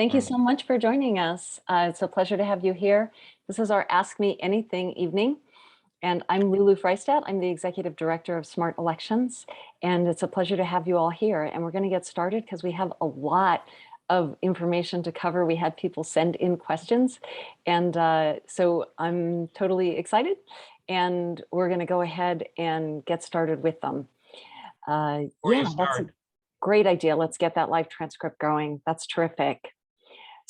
Thank you so much for joining us. It's a pleasure to have you here. This is our Ask Me Anything evening. And I'm Lulu Friesdat. I'm the Executive Director of Smart Elections. And it's a pleasure to have you all here. And we're going to get started because we have a lot of information to cover. We had people send in questions. And so I'm totally excited. And we're going to go ahead and get started with them. Yeah, that's a great idea. Let's get that live transcript going. That's terrific.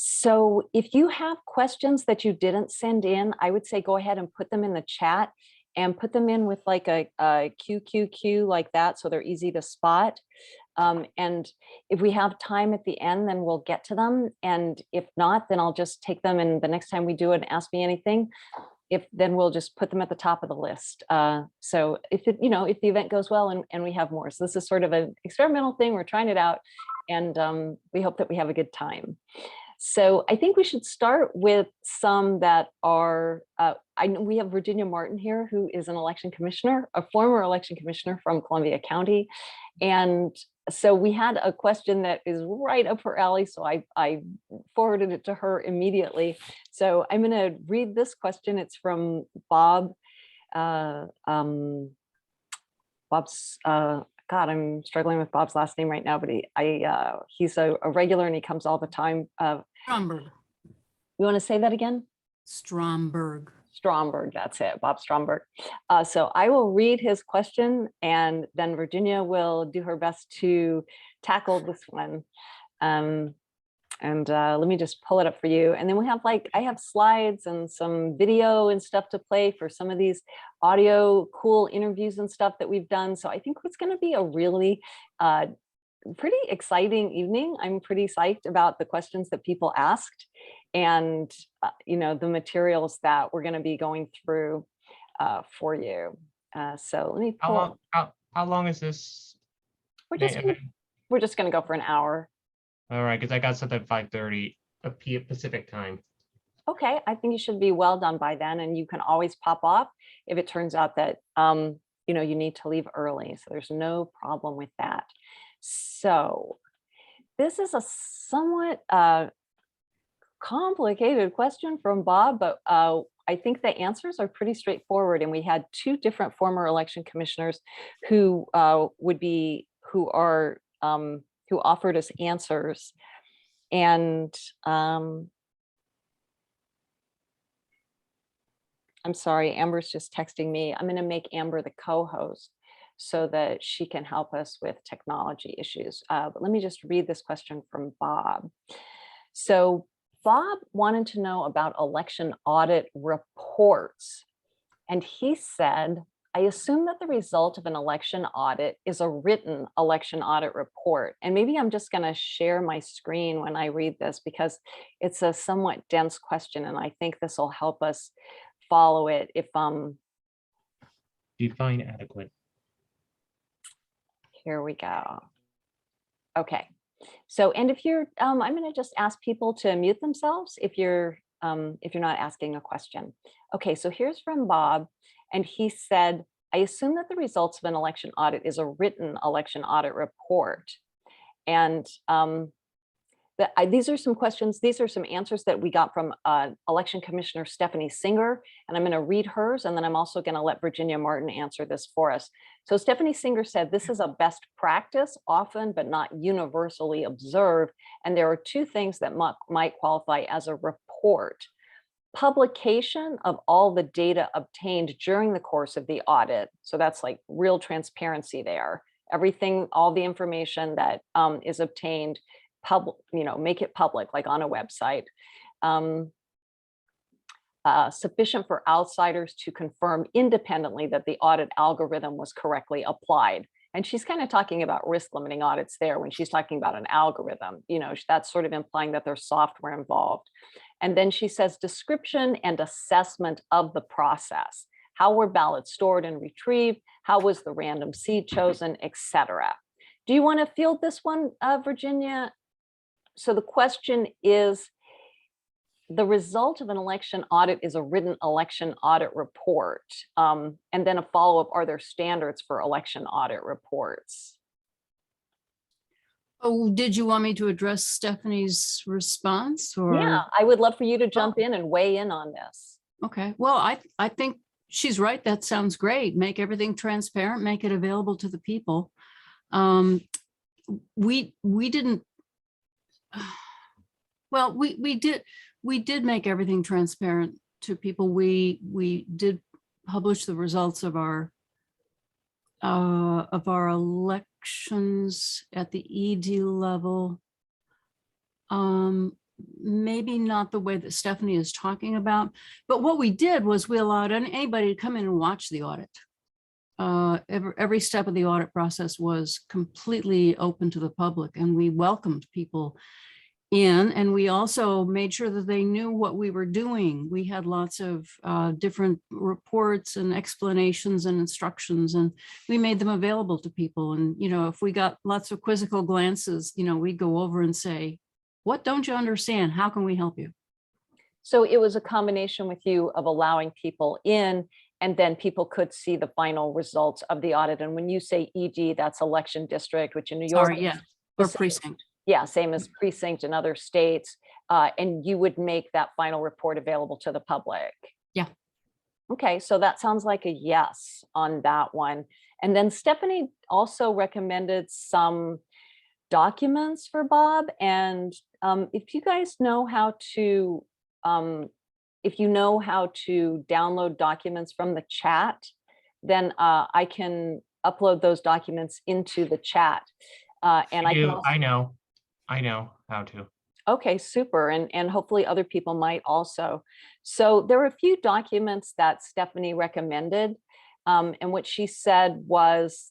So if you have questions that you didn't send in, I would say go ahead and put them in the chat and put them in with like a QQQ like that, so they're easy to spot. And if we have time at the end, then we'll get to them. And if not, then I'll just take them, and the next time we do it, Ask Me Anything, then we'll just put them at the top of the list. So if it, if the event goes well and we have more. So this is sort of an experimental thing. We're trying it out, and we hope that we have a good time. So I think we should start with some that are, I know we have Virginia Martin here, who is an election commissioner, a former election commissioner from Columbia County. And so we had a question that is right up her alley. So I forwarded it to her immediately. So I'm going to read this question. It's from Bob. God, I'm struggling with Bob's last name right now, but he's a regular and he comes all the time. Stromberg. You want to say that again? Stromberg. Stromberg, that's it, Bob Stromberg. So I will read his question, and then Virginia will do her best to tackle this one. Let me just pull it up for you. And then we have I have slides and some video and stuff to play for some of these audio cool interviews and stuff that we've done. So I think it's going to be a really pretty exciting evening. I'm pretty psyched about the questions that people asked and, the materials that we're going to be going through for you. So let me pull. How long is this? We're just going to go for an hour. All right, because I got something at 5:30 Pacific time. Okay, I think you should be well done by then, and you can always pop off if it turns out that you need to leave early. So there's no problem with that. So this is a somewhat complicated question from Bob, but I think the answers are pretty straightforward. And we had two different former election commissioners who offered us answers. And I'm sorry, Amber's just texting me. I'm going to make Amber the co-host so that she can help us with technology issues. But let me just read this question from Bob. So Bob wanted to know about election audit reports. And he said, I assume that the result of an election audit is a written election audit report. And maybe I'm just going to share my screen when I read this because it's a somewhat dense question. And I think this will help us follow it if define adequate. Here we go. Okay. So, and if you're, I'm going to just ask people to mute themselves if you're not asking a question. Okay, so here's from Bob, and he said, I assume that the results of an election audit is a written election audit report. And these are some questions, these are some answers that we got from election commissioner Stephanie Singer, and I'm going to read hers, and then I'm also going to let Virginia Martin answer this for us. So Stephanie Singer said, this is a best practice, often but not universally observed, and there are two things that might qualify as a report. Publication of all the data obtained during the course of the audit. So that's like real transparency there. Everything, all the information that is obtained, make it public, like on a website. Sufficient for outsiders to confirm independently that the audit algorithm was correctly applied. And she's kind of talking about risk limiting audits there when she's talking about an algorithm, that's sort of implying that there's software involved. And then she says description and assessment of the process. How were ballots stored and retrieved? How was the random seed chosen, etc. Do you want to field this one, Virginia? So the question is, the result of an election audit is a written election audit report. And then a follow-up, are there standards for election audit reports? Oh, did you want me to address Stephanie's response or? Yeah, I would love for you to jump in and weigh in on this. Okay, well, I think she's right. That sounds great. Make everything transparent, make it available to the people. We didn't, well, we did make everything transparent to people. We did publish the results of our elections at the ED level. Maybe not the way that Stephanie is talking about, but what we did was we allowed anybody to come in and watch the audit. Every step of the audit process was completely open to the public, and we welcomed people in, and we also made sure that they knew what we were doing. We had lots of different reports and explanations and instructions, and we made them available to people. And, you know, if we got lots of quizzical glances, you know, we'd go over and say, what don't you understand? How can we help you? So it was a combination with you of allowing people in, and then people could see the final results of the audit. And when you say ED, that's election district, which in New York, Sorry, yeah, or precinct. yeah, same as precinct in other states. And you would make that final report available to the public. Yeah. Okay, so that sounds like a yes on that one. And then Stephanie also recommended some documents for Bob. And if you guys know how to, if you know how to download documents from the chat, then I can upload those documents into the chat. And I can also, I know how to. okay, super. And hopefully other people might also. So there were a few documents that Stephanie recommended. And what she said was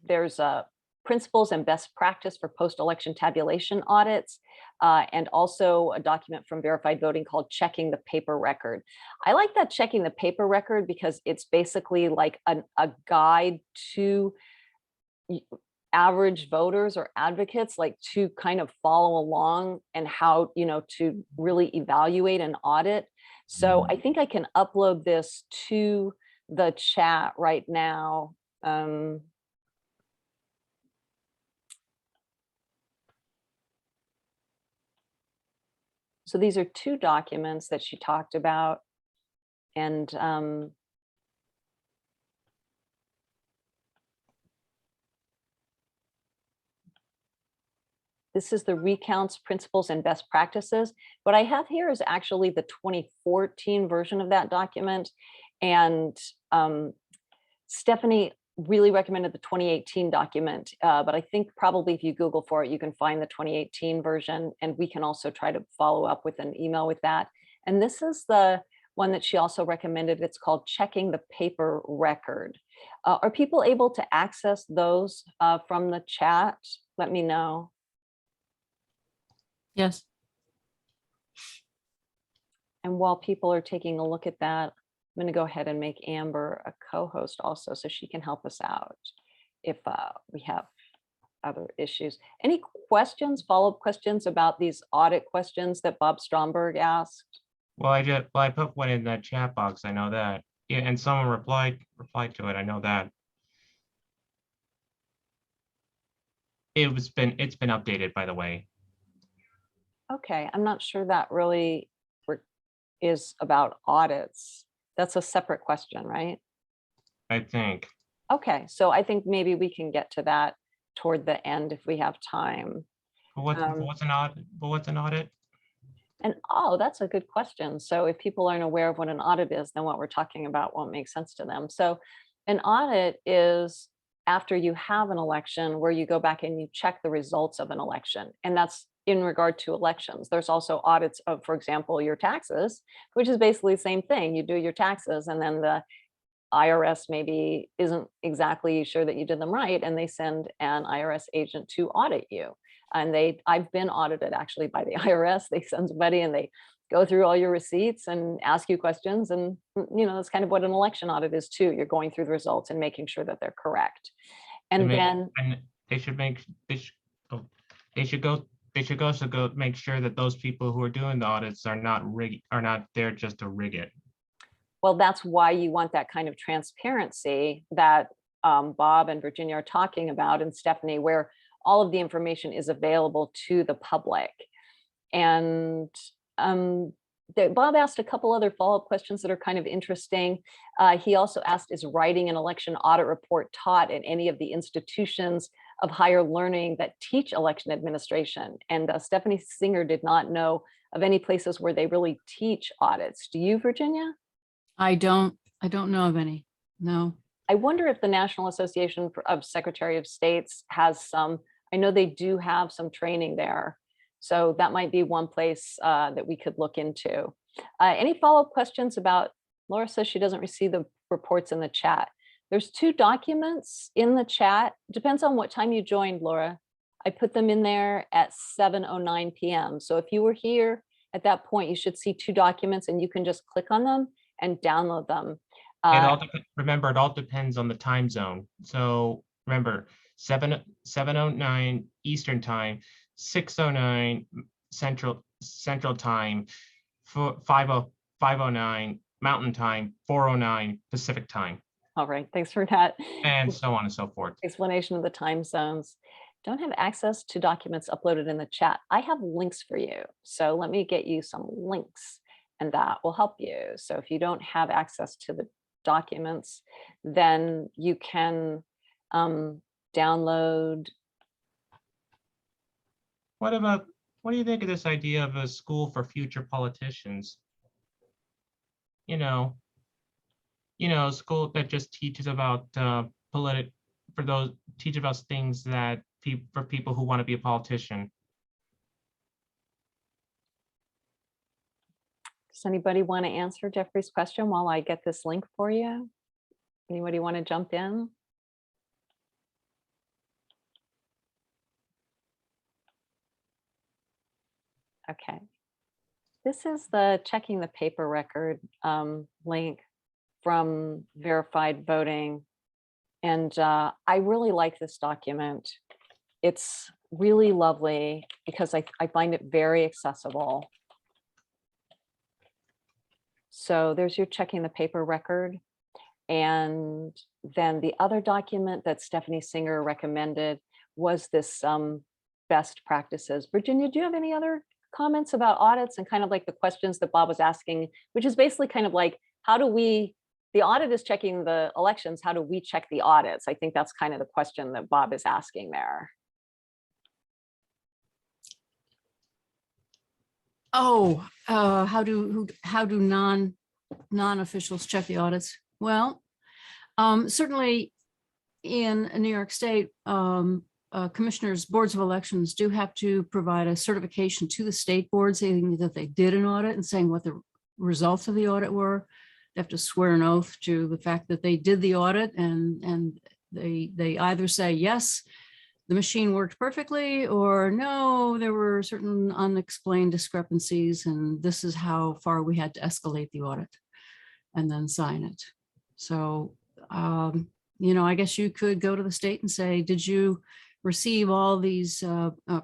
there's a principles and best practice for post-election tabulation audits, and also a document from Verified Voting called Checking the Paper Record. I like that Checking the Paper Record because it's basically like a guide to average voters or advocates, like to kind of follow along and how, you know, to really evaluate an audit. So I think I can upload this to the chat right now. So these are two documents that she talked about. And this is the Recounts, Principles, and Best Practices. What I have here is actually the 2014 version of that document. And Stephanie really recommended the 2018 document, but I think probably if you Google for it, you can find the 2018 version, and we can also try to follow up with an email with that. And this is the one that she also recommended. It's called Checking the Paper Record. Are people able to access those from the chat? Let me know. Yes. And while people are taking a look at that, I'm going to go ahead and make Amber a co-host also, so she can help us out if we have other issues. Any questions, follow-up questions about these audit questions that Bob Stromberg asked? Well, I put one in the chat box. I know that. Yeah, and someone replied to it. I know that. It's been updated, by the way. Okay, I'm not sure that really is about audits. That's a separate question, right? I think. Okay, so I think maybe we can get to that toward the end if we have time. But what's an audit? But what's an audit? And oh, that's a good question. So if people aren't aware of what an audit is, then what we're talking about won't make sense to them. So an audit is after you have an election where you go back and you check the results of an election. And that's in regard to elections. There's also audits of, for example, your taxes, which is basically the same thing. You do your taxes and then the IRS maybe isn't exactly sure that you did them right, and they send an IRS agent to audit you. And I've been audited actually by the IRS. They send somebody and they go through all your receipts and ask you questions. And, you know, that's kind of what an election audit is too. You're going through the results and making sure that they're correct. And then they should also go make sure that those people who are doing the audits are not there just to rig it. Well, that's why you want that kind of transparency that Bob and Virginia are talking about, and Stephanie, where all of the information is available to the public. And Bob asked a couple other follow-up questions that are kind of interesting. He also asked, is writing an election audit report taught in any of the institutions of higher learning that teach election administration? And Stephanie Singer did not know of any places where they really teach audits. Do you, Virginia? I don't know of any, no. I wonder if the National Association of Secretary of States has some. I know they do have some training there. So that might be one place that we could look into. Any follow-up questions about, Laura says she doesn't receive the reports in the chat. There's 2 documents in the chat. Depends on what time you joined, Laura. I put them in there at 7:09 p.m. So if you were here at that point, you should see 2 documents and you can just click on them and download them. Remember, it all depends on the time zone. So remember, 7:09 Eastern time, 6:09 Central time, 5:09 Mountain time, 4:09 Pacific time. All right, thanks for that. And so on and so forth. Explanation of the time zones. Don't have access to documents uploaded in the chat. I have links for you. So let me get you some links and that will help you. So if you don't have access to the documents, then you can download. What do you think of this idea of a school for future politicians? A school that just teaches about teach about things that for people who want to be a politician. Does anybody want to answer Jeffrey's question while I get this link for you? Anybody want to jump in? Okay. This is the checking the paper record link from verified voting. And I really like this document. It's really lovely because I find it very accessible. So there's your checking the paper record. And then the other document that Stephanie Singer recommended was this best practices. Virginia, do you have any other comments about audits and kind of like the questions that Bob was asking, which is basically kind of like, how do we, the audit is checking the elections, how do we check the audits? I think that's kind of the question that Bob is asking there. Oh, how do non-officials check the audits? Well, certainly in New York State, commissioners, boards of elections do have to provide a certification to the state board saying that they did an audit and saying what the results of the audit were. They have to swear an oath to the fact that they did the audit, and they either say, yes, the machine worked perfectly, or no, there were certain unexplained discrepancies, and this is how far we had to escalate the audit, and then sign it. So, I guess you could go to the state and say, did you receive all these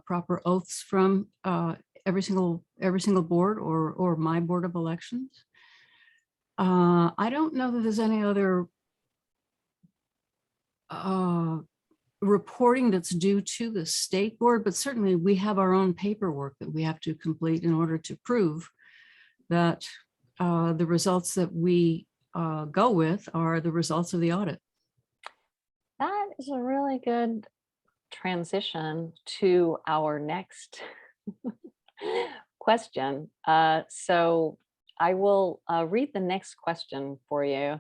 proper oaths from every single board or my board of elections? I don't know that there's any other reporting that's due to the state board, but certainly we have our own paperwork that we have to complete in order to prove that the results that we go with are the results of the audit. That is a really good transition to our next question. So I will read the next question for you.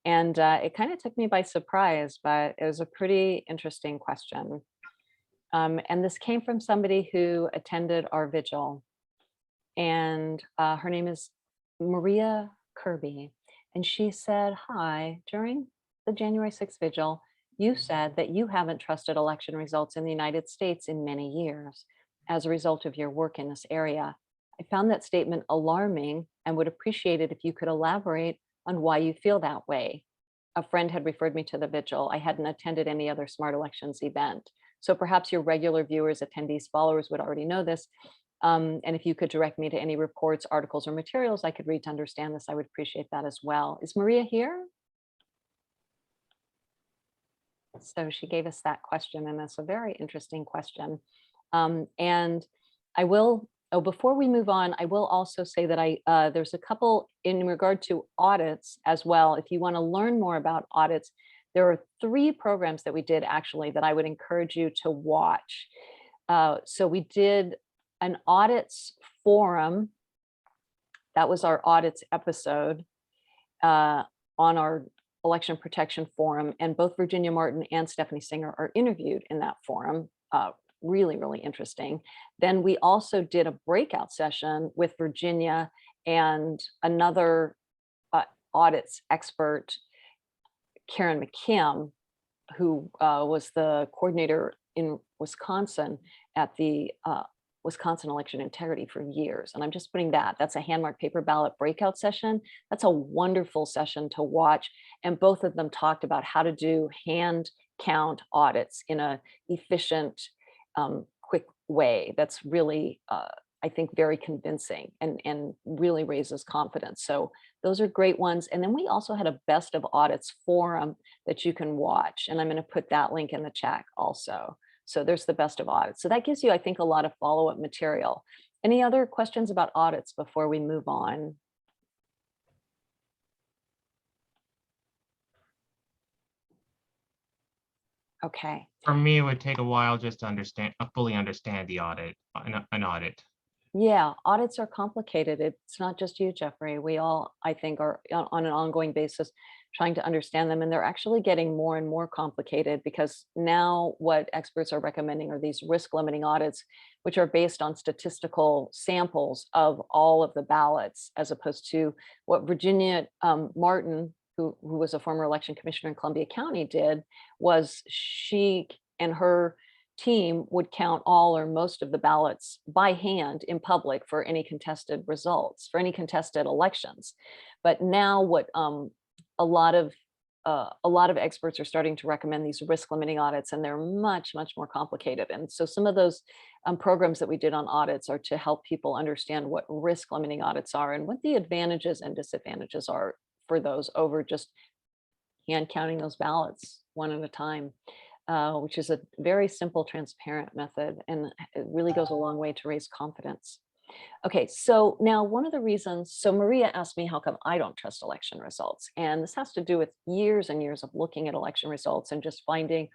And it kind of took me by surprise, but it was a pretty interesting question. And this came from somebody who attended our vigil. And her name is Maria Kirby. And she said, hi, during the January 6th vigil, you said that you haven't trusted election results in the United States in many years as a result of your work in this area. I found that statement alarming and would appreciate it if you could elaborate on why you feel that way. A friend had referred me to the vigil. I hadn't attended any other Smart Elections event. So perhaps your regular viewers, attendees, followers would already know this. And if you could direct me to any reports, articles, or materials I could read to understand this, I would appreciate that as well. Is Maria here? So she gave us that question, and it's a very interesting question. And I will, oh, before we move on, I will also say that there's a couple in regard to audits as well. If you want to learn more about audits, there are 3 programs that we did actually that I would encourage you to watch. So we did an audits forum. That was our audits episode on our election protection forum, and both Virginia Martin and Stephanie Singer are interviewed in that forum. Really, really interesting. Then we also did a breakout session with Virginia and another audits expert, Karen McKim, who was the coordinator in Wisconsin at the Wisconsin election integrity for years. And I'm just putting that's a hand-marked paper ballot breakout session. That's a wonderful session to watch. And both of them talked about how to do hand count audits in a efficient, quick way. That's really, I think, very convincing and really raises confidence. So those are great ones. And then we also had a best of audits forum that you can watch. And I'm going to put that link in the chat also. So there's the best of audits. So that gives you, I think, a lot of follow-up material. Any other questions about audits before we move on? Okay. For me, it would take a while just to fully understand the audit, an audit. Yeah, audits are complicated. It's not just you, Jeffrey. We all, I think, are on an ongoing basis trying to understand them. And they're actually getting more and more complicated because now what experts are recommending are these risk limiting audits, which are based on statistical samples of all of the ballots, as opposed to what Virginia Martin, who was a former election commissioner in Columbia County, did, was she and her team would count all or most of the ballots by hand in public for any contested results, for any contested elections. But now what a lot of experts are starting to recommend these risk limiting audits, and they're much, much more complicated. And so some of those programs that we did on audits are to help people understand what risk limiting audits are and what the advantages and disadvantages are for those over just hand counting those ballots one at a time. Which is a very simple, transparent method, and it really goes a long way to raise confidence. Okay, so now one of the reasons, so Maria asked me how come I don't trust election results, and this has to do with years and years of looking at election results and just finding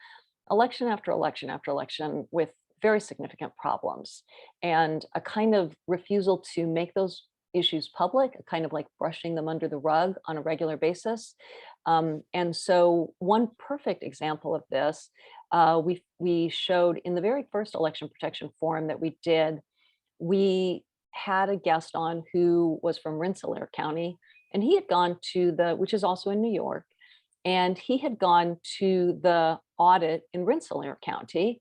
election after election after election with very significant problems and a kind of refusal to make those issues public, kind of like brushing them under the rug on a regular basis. And so one perfect example of this, we showed in the very first election protection forum that we did, we had a guest on who was from Rensselaer County, and he had gone to which is also in New York, and he had gone to the audit in Rensselaer County,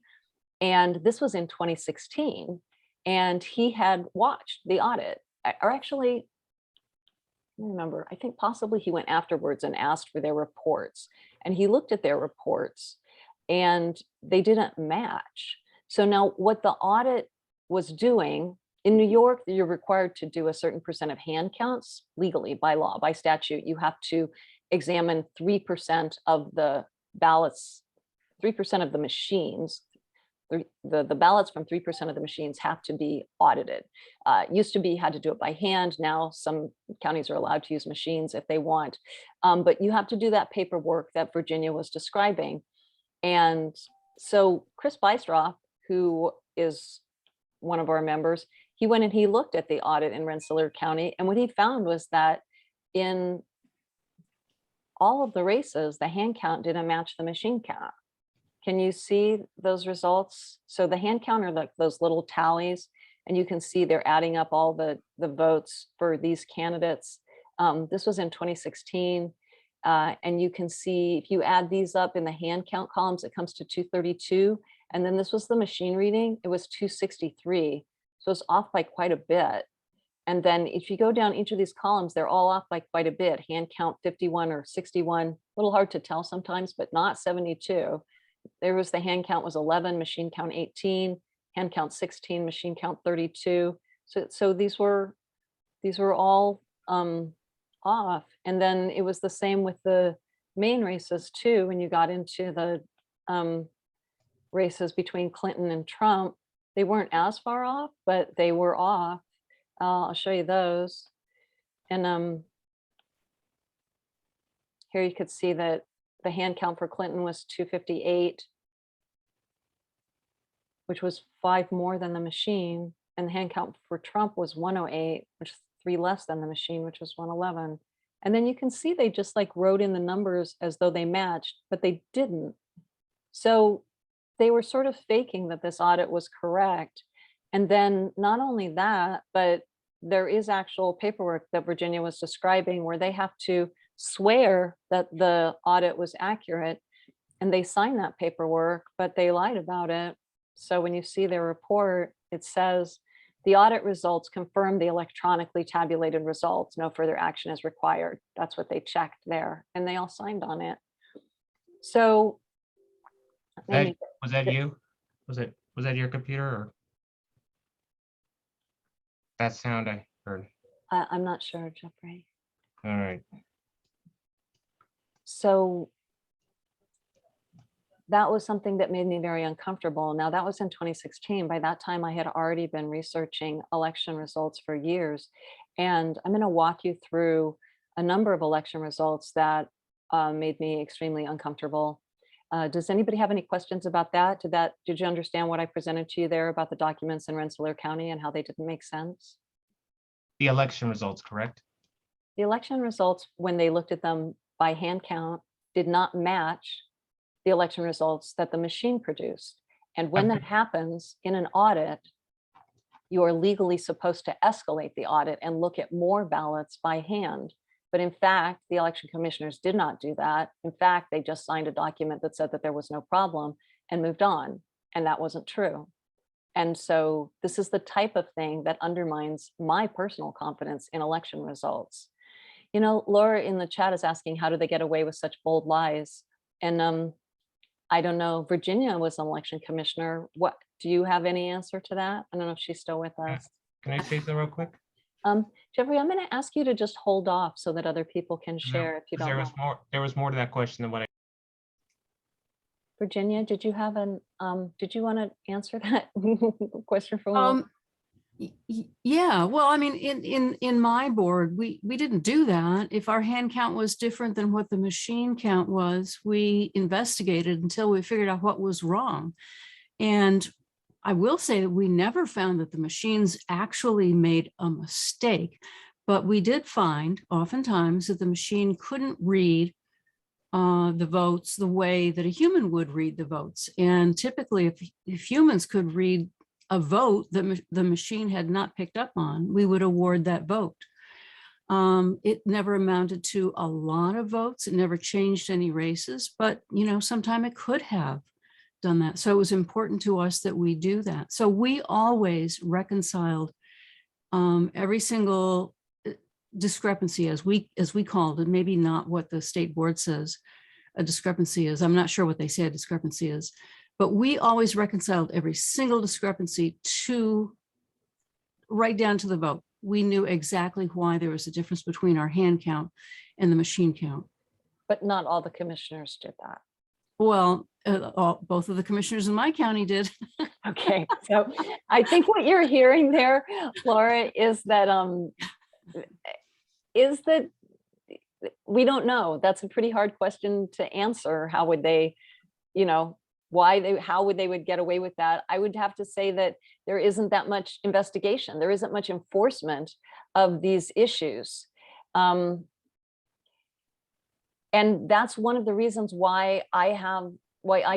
and this was in 2016, and he had watched the audit, or actually, I remember, I think possibly he went afterwards and asked for their reports, and he looked at their reports and they didn't match. So now what the audit was doing in New York, you're required to do a certain percent of hand counts legally by law, by statute. You have to examine 3% of the ballots, 3% of the machines. The ballots from 3% of the machines have to be audited. Used to be you had to do it by hand. Now some counties are allowed to use machines if they want, but you have to do that paperwork that Virginia was describing. And so Chris Bystroff, who is one of our members, he went and he looked at the audit in Rensselaer County, and what he found was that in all of the races, the hand count didn't match the machine count. Can you see those results? So the hand count are like those little tallies, and you can see they're adding up all the votes for these candidates. This was in 2016. And you can see if you add these up in the hand count columns, it comes to 232. And then this was the machine reading, it was 263. So it's off by quite a bit. And then if you go down each of these columns, they're all off by quite a bit. Hand count 51 or 61, a little hard to tell sometimes, but not 72. There was the hand count was 11, machine count 18, hand count 16, machine count 32. So these were all off. And then it was the same with the main races too. When you got into the races between Clinton and Trump, they weren't as far off, but they were off. I'll show you those. And here you could see that the hand count for Clinton was 258, which was 5 more than the machine. And the hand count for Trump was 108, which is 3 less than the machine, which was 111. And then you can see they just like wrote in the numbers as though they matched, but they didn't. So they were sort of faking that this audit was correct. And then not only that, but there is actual paperwork that Virginia was describing where they have to swear that the audit was accurate, and they signed that paperwork, but they lied about it. So when you see their report, it says the audit results confirm the electronically tabulated results. No further action is required. That's what they checked there, and they all signed on it. So was that you? Was that your computer, or that sound I heard? I'm not sure, Jeffrey. All right. So that was something that made me very uncomfortable. Now that was in 2016. By that time, I had already been researching election results for years. And I'm going to walk you through a number of election results that made me extremely uncomfortable. Does anybody have any questions about that? Did you understand what I presented to you there about the documents in Rensselaer County and how they didn't make sense? The election results, correct? The election results, when they looked at them by hand count, did not match the election results that the machine produced. And when that happens in an audit, you are legally supposed to escalate the audit and look at more ballots by hand. But in fact, the election commissioners did not do that. In fact, they just signed a document that said that there was no problem and moved on. And that wasn't true. And so this is the type of thing that undermines my personal confidence in election results. You know, Laura in the chat is asking, how do they get away with such bold lies? And I don't know, Virginia was an election commissioner. What, do you have any answer to that? I don't know if she's still with us. Can I say something real quick? Jeffrey, I'm going to ask you to just hold off so that other people can share if you don't know. There was more to that question than what I. Virginia, did you have did you want to answer that question for one? Yeah, well, I mean, in my board, we didn't do that. If our hand count was different than what the machine count was, we investigated until we figured out what was wrong. And I will say that we never found that the machines actually made a mistake, but we did find oftentimes that the machine couldn't read the votes the way that a human would read the votes. And typically, if humans could read a vote that the machine had not picked up on, we would award that vote. It never amounted to a lot of votes. It never changed any races, but you know, sometime it could have done that. So it was important to us that we do that. So we always reconciled every single discrepancy, as we called it, maybe not what the state board says a discrepancy is. I'm not sure what they say a discrepancy is. But we always reconciled every single discrepancy to right down to the vote. We knew exactly why there was a difference between our hand count and the machine count. But not all the commissioners did that. Well, both of the commissioners in my county did. Okay, so I think what you're hearing there, Laura, is that we don't know. That's a pretty hard question to answer. How would they, you know, how would they get away with that? I would have to say that there isn't that much investigation. There isn't much enforcement of these issues. And that's one of the reasons why I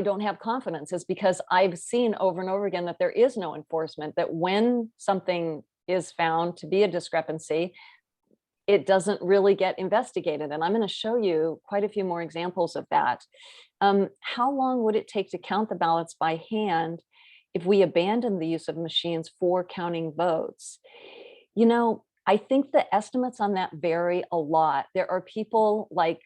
don't have confidence, is because I've seen over and over again that there is no enforcement, that when something is found to be a discrepancy, it doesn't really get investigated. And I'm going to show you quite a few more examples of that. How long would it take to count the ballots by hand if we abandoned the use of machines for counting votes? You know, I think the estimates on that vary a lot. There are people like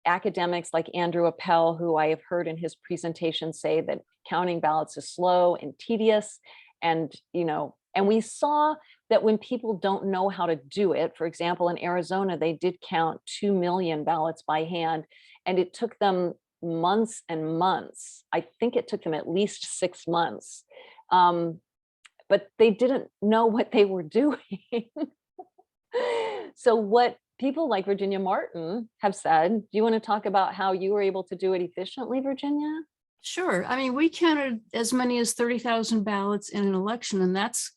academics like Andrew Appel, who I have heard in his presentation say that counting ballots is slow and tedious. And, you know, and we saw that when people don't know how to do it, for example, in Arizona, they did count 2 million ballots by hand, and it took them months and months. I think it took them at least 6 months. But they didn't know what they were doing. So what people like Virginia Martin have said, do you want to talk about how you were able to do it efficiently, Virginia? Sure. I mean, we counted as many as 30,000 ballots in an election, and that's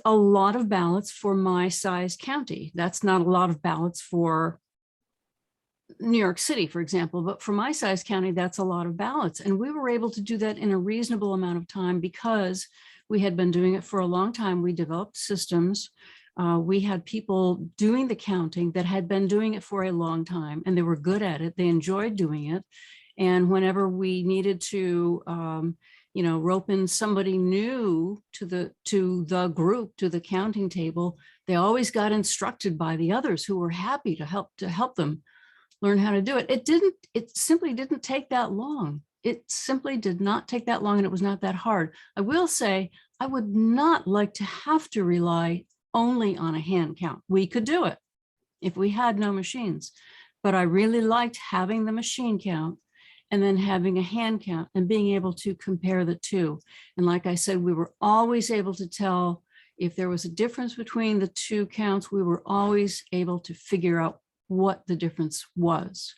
a lot of ballots for my size county. That's not a lot of ballots for New York City, for example, but for my size county, that's a lot of ballots. And we were able to do that in a reasonable amount of time because we had been doing it for a long time. We developed systems. We had people doing the counting that had been doing it for a long time, and they were good at it. They enjoyed doing it. And whenever we needed to, rope in somebody new to the group, to the counting table, they always got instructed by the others who were happy to help them learn how to do it. It simply didn't take that long. It simply did not take that long, and it was not that hard. I will say, I would not like to have to rely only on a hand count. We could do it if we had no machines, but I really liked having the machine count and then having a hand count and being able to compare the two. And like I said, we were always able to tell if there was a difference between the two counts. We were always able to figure out what the difference was.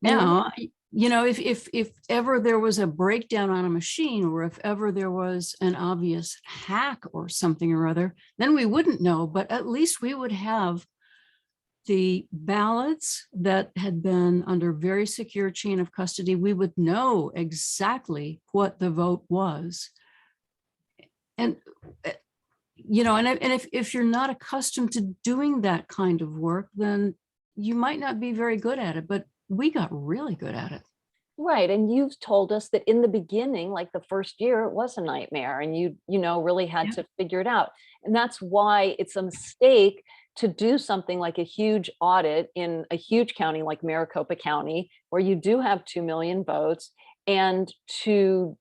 Now, if ever there was a breakdown on a machine, or if ever there was an obvious hack or something or other, then we wouldn't know, but at least we would have the ballots that had been under very secure chain of custody. We would know exactly what the vote was. And if you're not accustomed to doing that kind of work, then you might not be very good at it, but we got really good at it. Right. And you've told us that in the beginning, like the first year, it was a nightmare, and you really had to figure it out. And that's why it's a mistake to do something like a huge audit in a huge county like Maricopa County, where you do have 2 million votes, and to,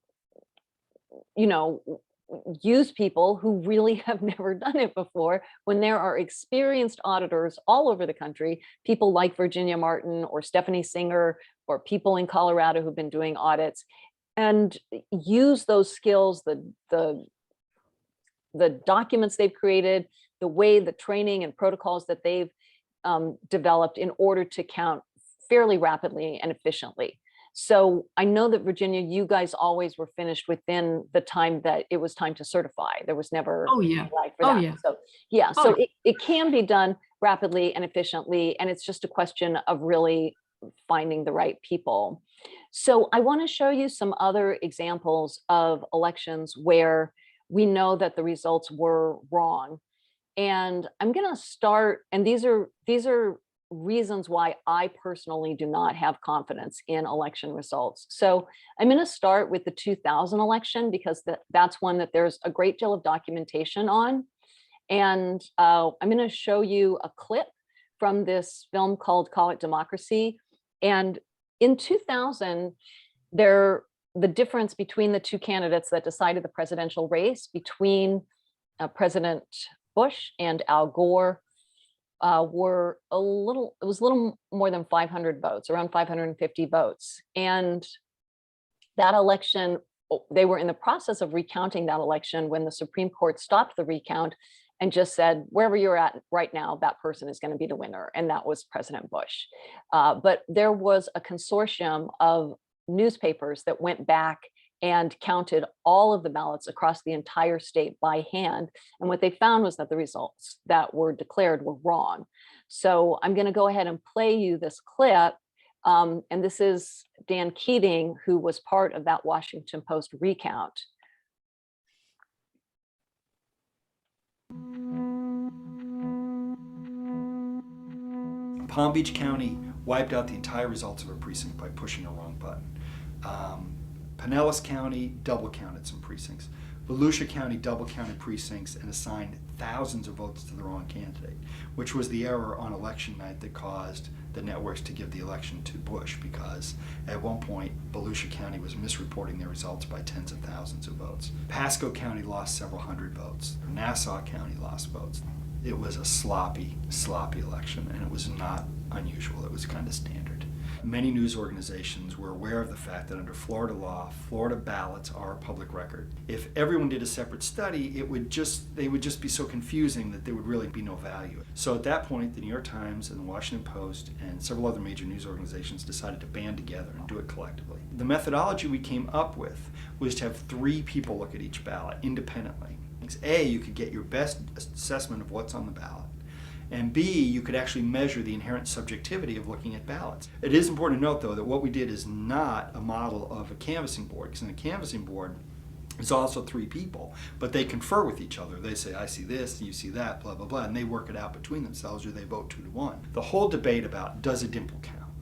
use people who really have never done it before, when there are experienced auditors all over the country, people like Virginia Martin or Stephanie Singer, or people in Colorado who've been doing audits, and use those skills, the documents they've created, the training and protocols that they've developed in order to count fairly rapidly and efficiently. So I know that, Virginia, you guys always were finished within the time that it was time to certify. There was never Oh, yeah. a lag for that. Yeah. So yeah, so it can be done rapidly and efficiently, and it's just a question of really finding the right people. So I want to show you some other examples of elections where we know that the results were wrong. And I'm going to start, and these are reasons why I personally do not have confidence in election results. So I'm going to start with the 2000 election, because that's one that there's a great deal of documentation on. And I'm going to show you a clip from this film called Call It Democracy. And in 2000, the difference between the two candidates that decided the presidential race, between President Bush and Al Gore, were it was a little more than 500 votes, around 550 votes. And that election, they were in the process of recounting that election when the Supreme Court stopped the recount and just said, wherever you're at right now, that person is going to be the winner. And that was President Bush. But there was a consortium of newspapers that went back and counted all of the ballots across the entire state by hand. And what they found was that the results that were declared were wrong. So I'm going to go ahead and play you this clip. And this is Dan Keating, who was part of that Washington Post recount. Palm Beach County wiped out the entire results of a precinct by pushing a wrong button. Pinellas County double counted some precincts. Volusia County double counted precincts and assigned thousands of votes to the wrong candidate, which was the error on election night that caused the networks to give the election to Bush, because at one point Volusia County was misreporting their results by tens of thousands of votes. Pasco County lost several hundred votes. Nassau County lost votes. It was a sloppy election, and it was not unusual. It was kind of standard. many news organizations were aware of the fact that under Florida law, Florida ballots are public record. If everyone did a separate study, they would just be so confusing that there would really be no value. So at that point, the New York Times and the Washington Post and several other major news organizations decided to band together and do it collectively. The methodology we came up with was to have 3 people look at each ballot independently. A, you could get your best assessment of what's on the ballot. And B, you could actually measure the inherent subjectivity of looking at ballots. It is important to note, though, that what we did is not a model of a canvassing board, because in a canvassing board, it's also 3 people, but they confer with each other. They say, I see this, you see that, blah, blah, blah, and they work it out between themselves, or they vote 2 to 1. The whole debate about does a dimple count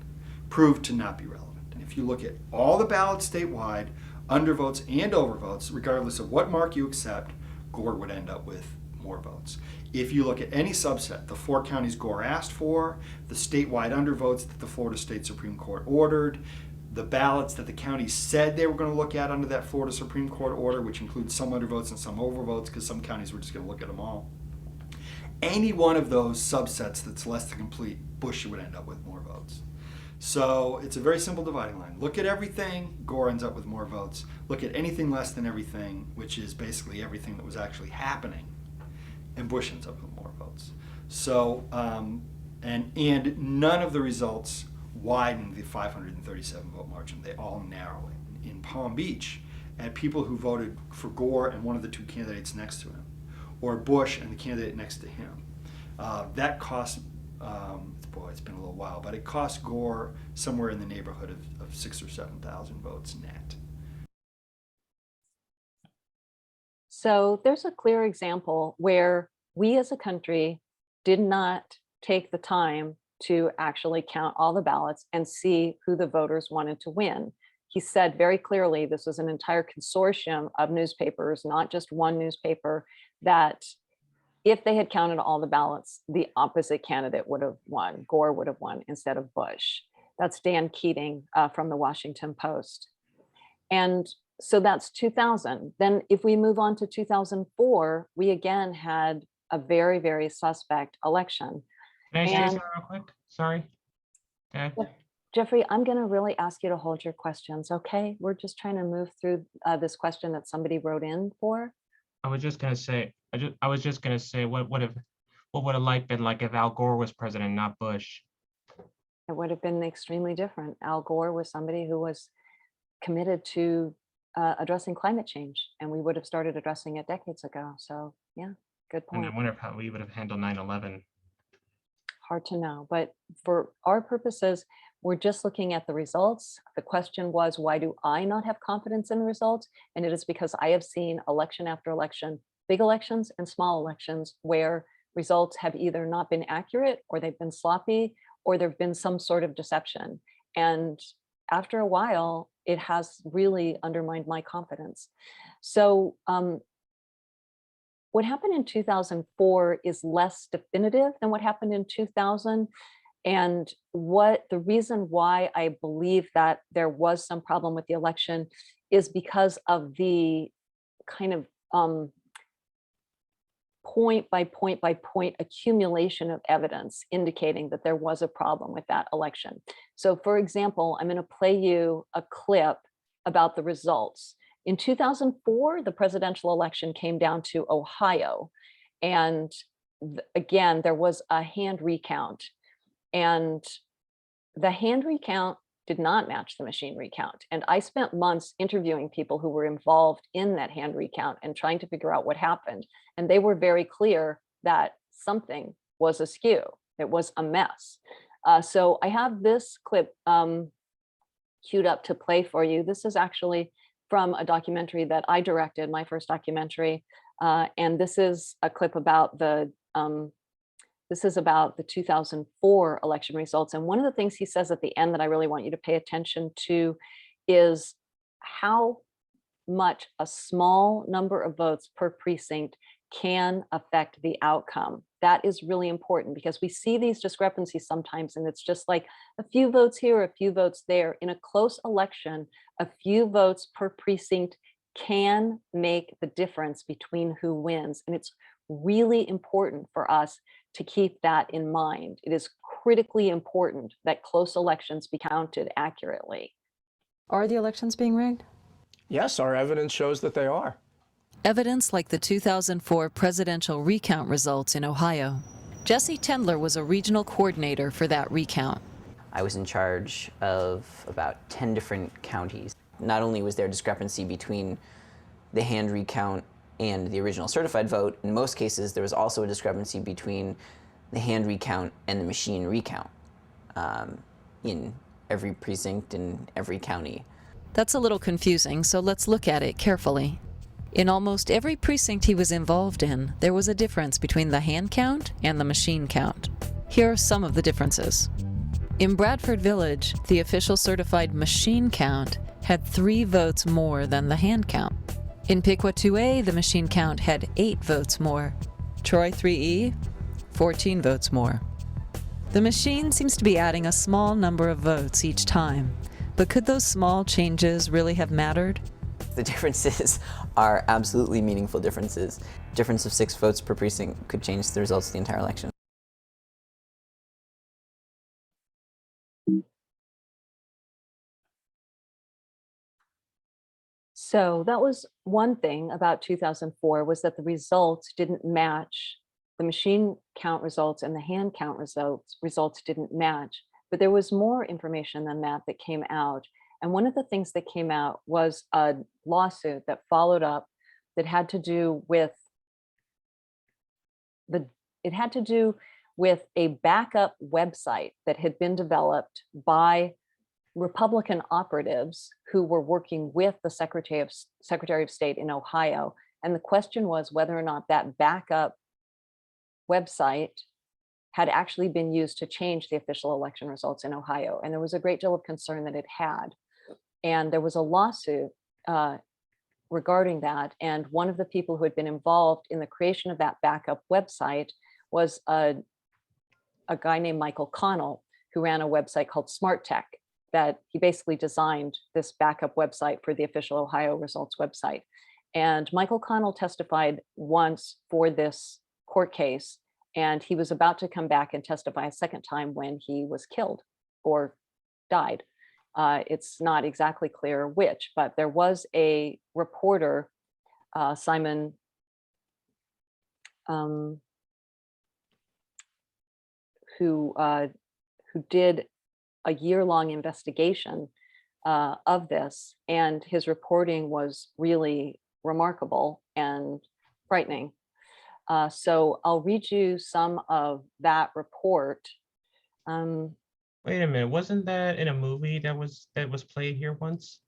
proved to not be relevant. And if you look at all the ballots statewide, undervotes and overvotes, regardless of what mark you accept, Gore would end up with more votes. If you look at any subset, the 4 counties Gore asked for, the statewide undervotes that the Florida State Supreme Court ordered, the ballots that the counties said they were going to look at under that Florida Supreme Court order, which includes some undervotes and some overvotes, because some counties were just going to look at them all. Any one of those subsets that's less than complete, Bush would end up with more votes. So it's a very simple dividing line. Look at everything, Gore ends up with more votes. Look at anything less than everything, which is basically everything that was actually happening, and Bush ends up with more votes. So, and none of the results widen the 537 vote margin. They all narrow it. In Palm Beach, at people who voted for Gore and one of the 2 candidates next to him, or Bush and the candidate next to him, that cost, boy, it's been a little while, but it cost Gore somewhere in the neighborhood of 6,000 or 7,000 votes net. So there's a clear example where we as a country did not take the time to actually count all the ballots and see who the voters wanted to win. He said very clearly this was an entire consortium of newspapers, not just one newspaper, that if they had counted all the ballots, the opposite candidate would have won. Gore would have won instead of Bush. That's Dan Keating from the Washington Post. And so that's 2000. Then if we move on to 2004, we again had a very, very suspect election. Can I say And something real quick? Sorry. Dad? Jeffrey, I'm going to really ask you to hold your questions, okay? We're just trying to move through this question that somebody wrote in for. I was just gonna say, what would have life been like if Al Gore was president, not Bush? It would have been extremely different. Al Gore was somebody who was committed to addressing climate change, and we would have started addressing it decades ago. So yeah, good And point. I wonder how we would have handled 9/11. Hard to know, but for our purposes, we're just looking at the results. The question was, why do I not have confidence in the results? And it is because I have seen election after election, big elections and small elections, where results have either not been accurate, or they've been sloppy, or there've been some sort of deception. And after a while, it has really undermined my confidence. So what happened in 2004 is less definitive than what happened in 2000. And what the reason why I believe that there was some problem with the election is because of the kind of point by point accumulation of evidence indicating that there was a problem with that election. So for example, I'm going to play you a clip about the results. In 2004, the presidential election came down to Ohio. And again, there was a hand recount. And the hand recount did not match the machine recount. And I spent months interviewing people who were involved in that hand recount and trying to figure out what happened. And they were very clear that something was askew. It was a mess. So I have this clip queued up to play for you. This is actually from a documentary that I directed, my first documentary. And this is a clip about the 2004 election results. And one of the things he says at the end that I really want you to pay attention to is how much a small number of votes per precinct can affect the outcome. That is really important because we see these discrepancies sometimes, and it's just like a few votes here, a few votes there. In a close election, a few votes per precinct can make the difference between who wins. And it's really important for us to keep that in mind. It is critically important that close elections be counted accurately. Are the elections being rigged? Yes, our evidence shows that they are. Evidence like the 2004 presidential recount results in Ohio. Jesse Tendler was a regional coordinator for that recount. I was in charge of about 10 different counties. Not only was there a discrepancy between the hand recount and the original certified vote, in most cases there was also a discrepancy between the hand recount and the machine recount in every precinct in every county. That's a little confusing, so let's look at it carefully. In almost every precinct he was involved in, there was a difference between the hand count and the machine count. Here are some of the differences. In Bradford Village, the official certified machine count had 3 votes more than the hand count. In Piqua 2A, the machine count had 8 votes more. Troy 3E, 14 votes more. The machine seems to be adding a small number of votes each time, but could those small changes really have mattered? The differences are absolutely meaningful differences. Difference of 6 votes per precinct could change the results of the entire election. So that was one thing about 2004, was that the results didn't match. The machine count results and the hand count results didn't match. But there was more information than that that came out. And one of the things that came out was a lawsuit that followed up that had to do with a backup website that had been developed by Republican operatives who were working with the Secretary of State in Ohio. And the question was whether or not that backup website had actually been used to change the official election results in Ohio. And there was a great deal of concern that it had. And there was a lawsuit regarding that. And one of the people who had been involved in the creation of that backup website was a guy named Michael Connell, who ran a website called Smart Tech, that he basically designed this backup website for the official Ohio results website. And Michael Connell testified once for this court case, and he was about to come back and testify a second time when he was killed or died. It's not exactly clear which, but there was a reporter, Simon, who did a year-long investigation of this, and his reporting was really remarkable and frightening. So I'll read you some of that report. Wait a minute, wasn't that in a movie that was played here once?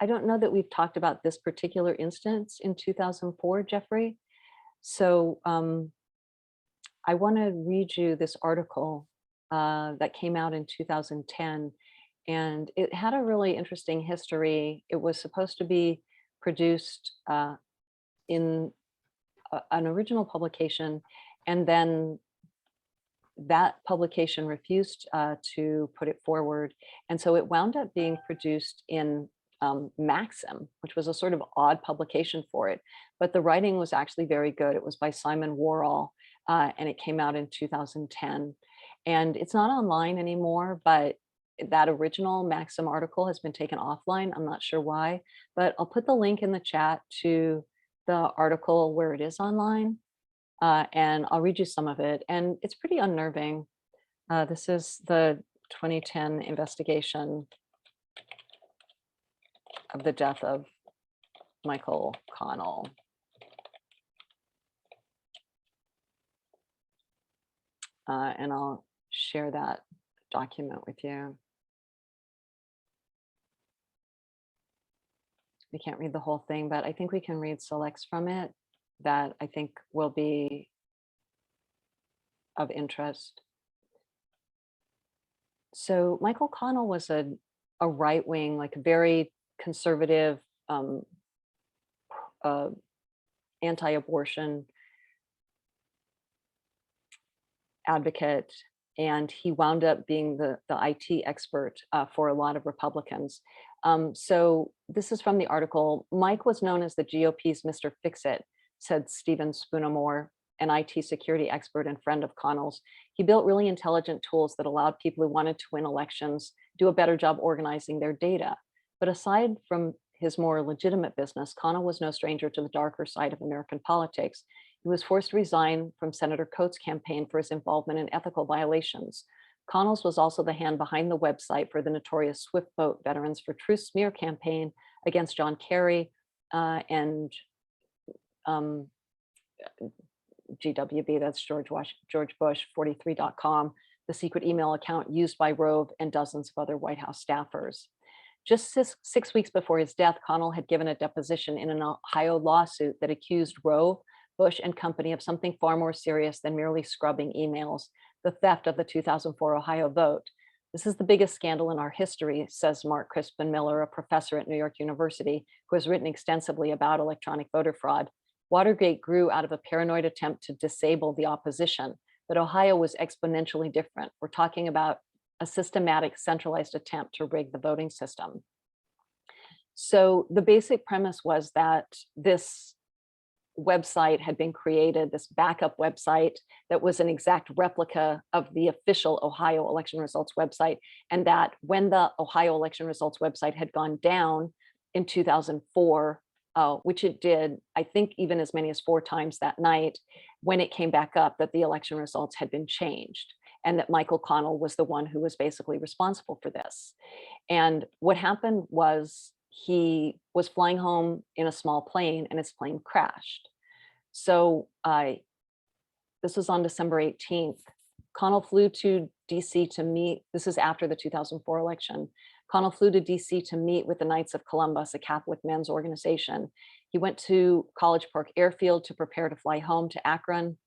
I don't know that we've talked about this particular instance in 2004, Jeffrey. So I want to read you this article that came out in 2010, and it had a really interesting history. It was supposed to be produced in an original publication, and then that publication refused to put it forward. And so it wound up being produced in Maxim, which was a sort of odd publication for it. But the writing was actually very good. It was by Simon Worrall, and it came out in 2010. And it's not online anymore, but that original Maxim article has been taken offline. I'm not sure why, but I'll put the link in the chat to the article where it is online. And I'll read you some of it. And it's pretty unnerving. This is the 2010 investigation of the death of Michael Connell. And I'll share that document with you. We can't read the whole thing, but I think we can read selects from it that I think will be of interest. So Michael Connell was a right-wing, like very conservative, anti-abortion advocate, and he wound up being the IT expert for a lot of Republicans. So this is from the article. Mike was known as the GOP's Mr. Fix-It, said Stephen Spoonamore, an IT security expert and friend of Connell's. He built really intelligent tools that allowed people who wanted to win elections do a better job organizing their data. But aside from his more legitimate business, Connell was no stranger to the darker side of American politics. He was forced to resign from Senator Coates' campaign for his involvement in ethical violations. Connell's was also the hand behind the website for the notorious Swift Boat Veterans for Truth smear campaign against John Kerry and GWB, that's George Bush, 43.com, the secret email account used by Rove and dozens of other White House staffers. Just 6 weeks before his death, Connell had given a deposition in an Ohio lawsuit that accused Rove, Bush, and company of something far more serious than merely scrubbing emails, the theft of the 2004 Ohio vote. This is the biggest scandal in our history, says Mark Crispin Miller, a professor at New York University, who has written extensively about electronic voter fraud. Watergate grew out of a paranoid attempt to disable the opposition, but Ohio was exponentially different. We're talking about a systematic, centralized attempt to rig the voting system. So the basic premise was that this website had been created, this backup website that was an exact replica of the official Ohio election results website, and that when the Ohio election results website had gone down in 2004, which it did, I think even as many as 4 times that night, when it came back up, that the election results had been changed, and that Michael Connell was the one who was basically responsible for this. And what happened was he was flying home in a small plane and his plane crashed. So this was on December 18th. Connell flew to DC to meet, this is after the 2004 election. Connell flew to DC to meet with the Knights of Columbus, a Catholic men's organization. He went to College Park Airfield to prepare to fly home to Akron.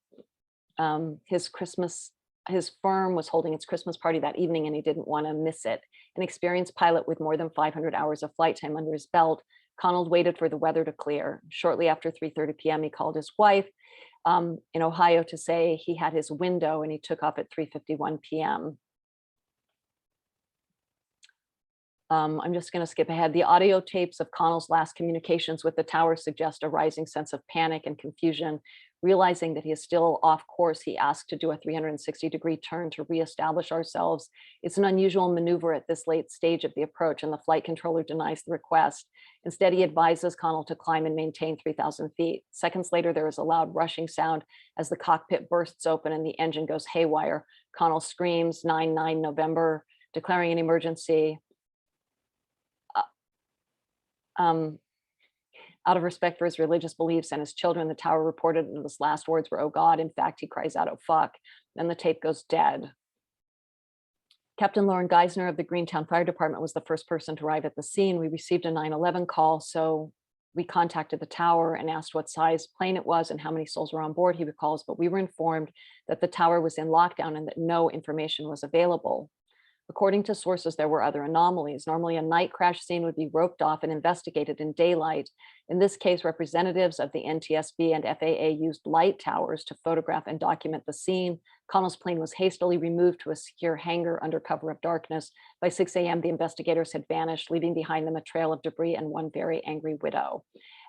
His firm was holding its Christmas party that evening and he didn't want to miss it. An experienced pilot with more than 500 hours of flight time under his belt, Connell waited for the weather to clear. Shortly after 3:30 p.m., he called his wife in Ohio to say he had his window and he took off at 3:51 p.m. I'm just going to skip ahead. The audio tapes of Connell's last communications with the tower suggest a rising sense of panic and confusion. Realizing that he is still off course, he asked to do a 360-degree turn to reestablish ourselves. It's an unusual maneuver at this late stage of the approach, and the flight controller denies the request. Instead, he advises Connell to climb and maintain 3,000 feet. Seconds later, there is a loud rushing sound as the cockpit bursts open and the engine goes haywire. Connell screams 9/9 November, declaring an emergency. Out of respect for his religious beliefs and his children, the tower reported that his last words were, "Oh God." In fact, he cries out, "Oh fuck." Then the tape goes dead. Captain Lauren Geisner of the Greentown Fire Department was the first person to arrive at the scene. We received a 911 call, so we contacted the tower and asked what size plane it was and how many souls were on board, he recalls, but we were informed that the tower was in lockdown and that no information was available. According to sources, there were other anomalies. Normally, a night crash scene would be roped off and investigated in daylight. In this case, representatives of the NTSB and FAA used light towers to photograph and document the scene. Connell's plane was hastily removed to a secure hangar under cover of darkness. By 6 a.m., the investigators had vanished, leaving behind them a trail of debris and one very angry widow.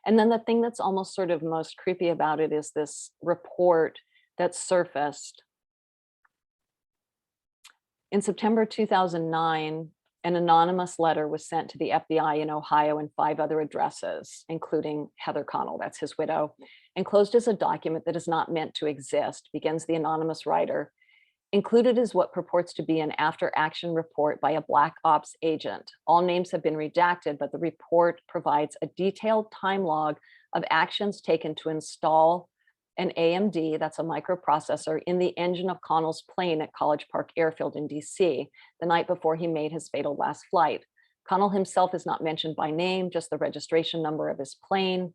And then the thing that's almost sort of most creepy about it is this report that surfaced. In September 2009, an anonymous letter was sent to the FBI in Ohio and 5 other addresses, including Heather Connell, that's his widow. Enclosed as a document that is not meant to exist, begins the anonymous writer. Included is what purports to be an after-action report by a Black Ops agent. All names have been redacted, but the report provides a detailed time log of actions taken to install an AMD, that's a microprocessor, in the engine of Connell's plane at College Park Airfield in DC, the night before he made his fatal last flight. Connell himself is not mentioned by name, just the registration number of his plane,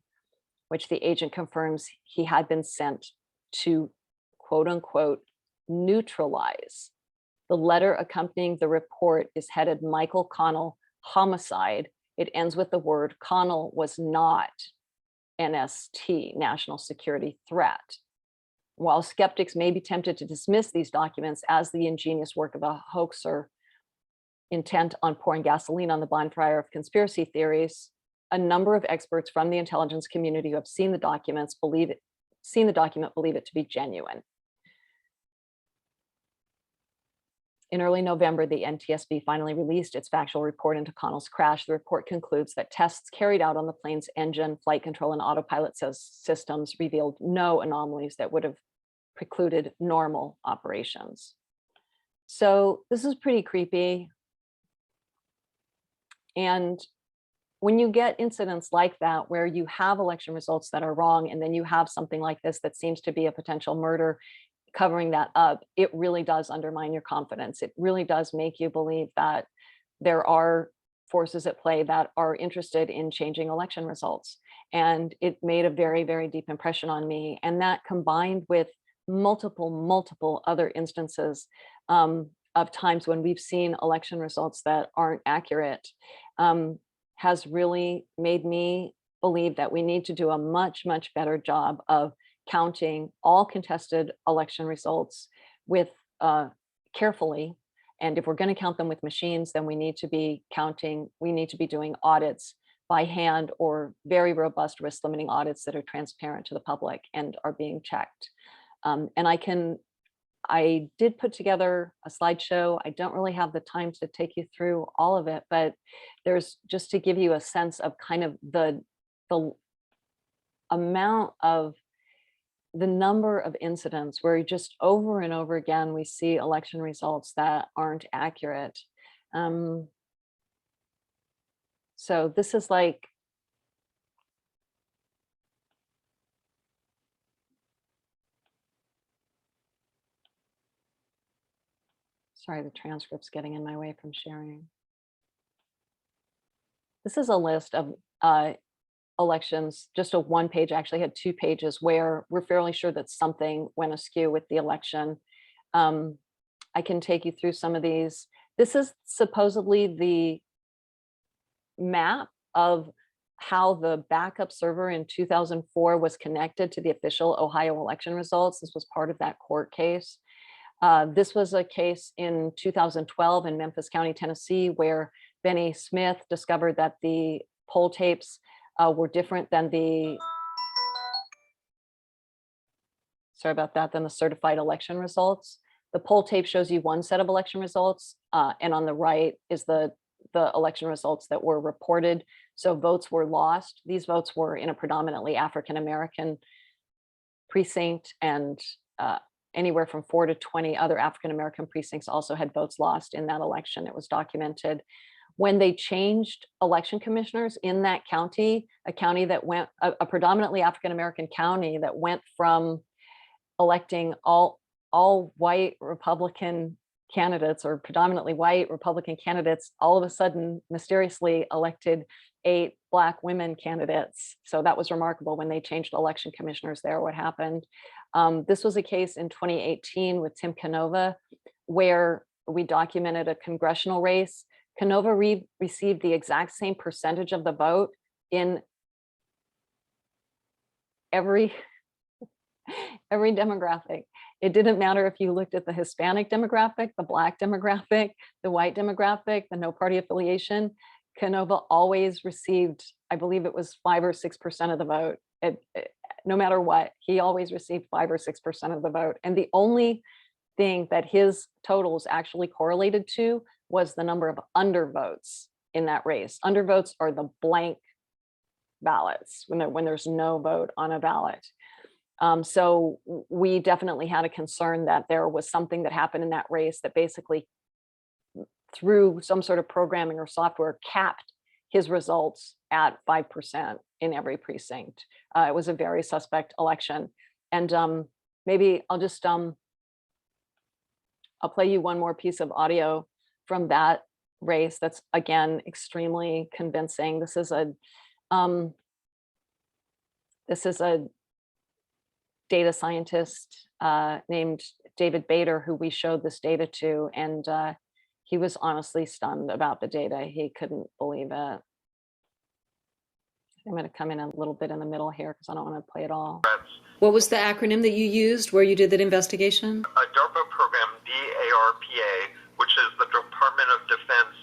which the agent confirms he had been sent to, quote unquote, neutralize. The letter accompanying the report is headed Michael Connell, homicide. It ends with the word Connell was not NST, national security threat. While skeptics may be tempted to dismiss these documents as the ingenious work of a hoaxer, intent on pouring gasoline on the bonfire of conspiracy theories, a number of experts from the intelligence community who have seen the document believe it to be genuine. In early November, the NTSB finally released its factual report into Connell's crash. The report concludes that tests carried out on the plane's engine, flight control, and autopilot systems revealed no anomalies that would have precluded normal operations. So this is pretty creepy. And when you get incidents like that, where you have election results that are wrong, and then you have something like this that seems to be a potential murder covering that up, it really does undermine your confidence. It really does make you believe that there are forces at play that are interested in changing election results. And it made a very, very deep impression on me. And that, combined with multiple other instances of times when we've seen election results that aren't accurate, has really made me believe that we need to do a much better job of counting all contested election results with carefully. And if we're going to count them with machines, then we need to be doing audits by hand, or very robust risk limiting audits that are transparent to the public and are being checked. And I did put together a slideshow. I don't really have the time to take you through all of it, but there's just to give you a sense of kind of the amount of the number of incidents where just over and over again, we see election results that aren't accurate. So this is like, sorry, the transcript's getting in my way from sharing. This is a list of elections, just a one page, actually had 2 pages, where we're fairly sure that something went askew with the election. I can take you through some of these. This is supposedly the map of how the backup server in 2004 was connected to the official Ohio election results. This was part of that court case. This was a case in 2012 in Memphis County, Tennessee, where Benny Smith discovered that the poll tapes were different than the, sorry about that, than the certified election results. The poll tape shows you one set of election results, and on the right is the election results that were reported. So votes were lost. These votes were in a predominantly African-American precinct, and anywhere from 4 to 20 other African-American precincts also had votes lost in that election. It was documented. When they changed election commissioners in that county, a county that went, a predominantly African-American county that went from electing all white Republican candidates, or predominantly white Republican candidates, all of a sudden mysteriously elected 8 Black women candidates. So that was remarkable when they changed election commissioners there, what happened. This was a case in 2018 with Tim Canova, where we documented a congressional race. Canova received the exact same percentage of the vote in every demographic. It didn't matter if you looked at the Hispanic demographic, the Black demographic, the white demographic, the no party affiliation. Canova always received, I believe it was 5 or 6% of the vote. No matter what, he always received 5 or 6% of the vote. And the only thing that his totals actually correlated to was the number of undervotes in that race. Undervotes are the blank ballots, when there's no vote on a ballot. So we definitely had a concern that there was something that happened in that race that basically, through some sort of programming or software, capped his results at 5% in every precinct. It was a very suspect election. And maybe I'll just, I'll play you one more piece of audio from that race that's, again, extremely convincing. This is a data scientist named David Bader, who we showed this data to, and he was honestly stunned about the data. He couldn't believe it. I'm going to come in a little bit in the middle here because I don't want to play it all. What was the acronym that you used where you did that investigation? A DARPA program, DARPA, which is the Department of Defense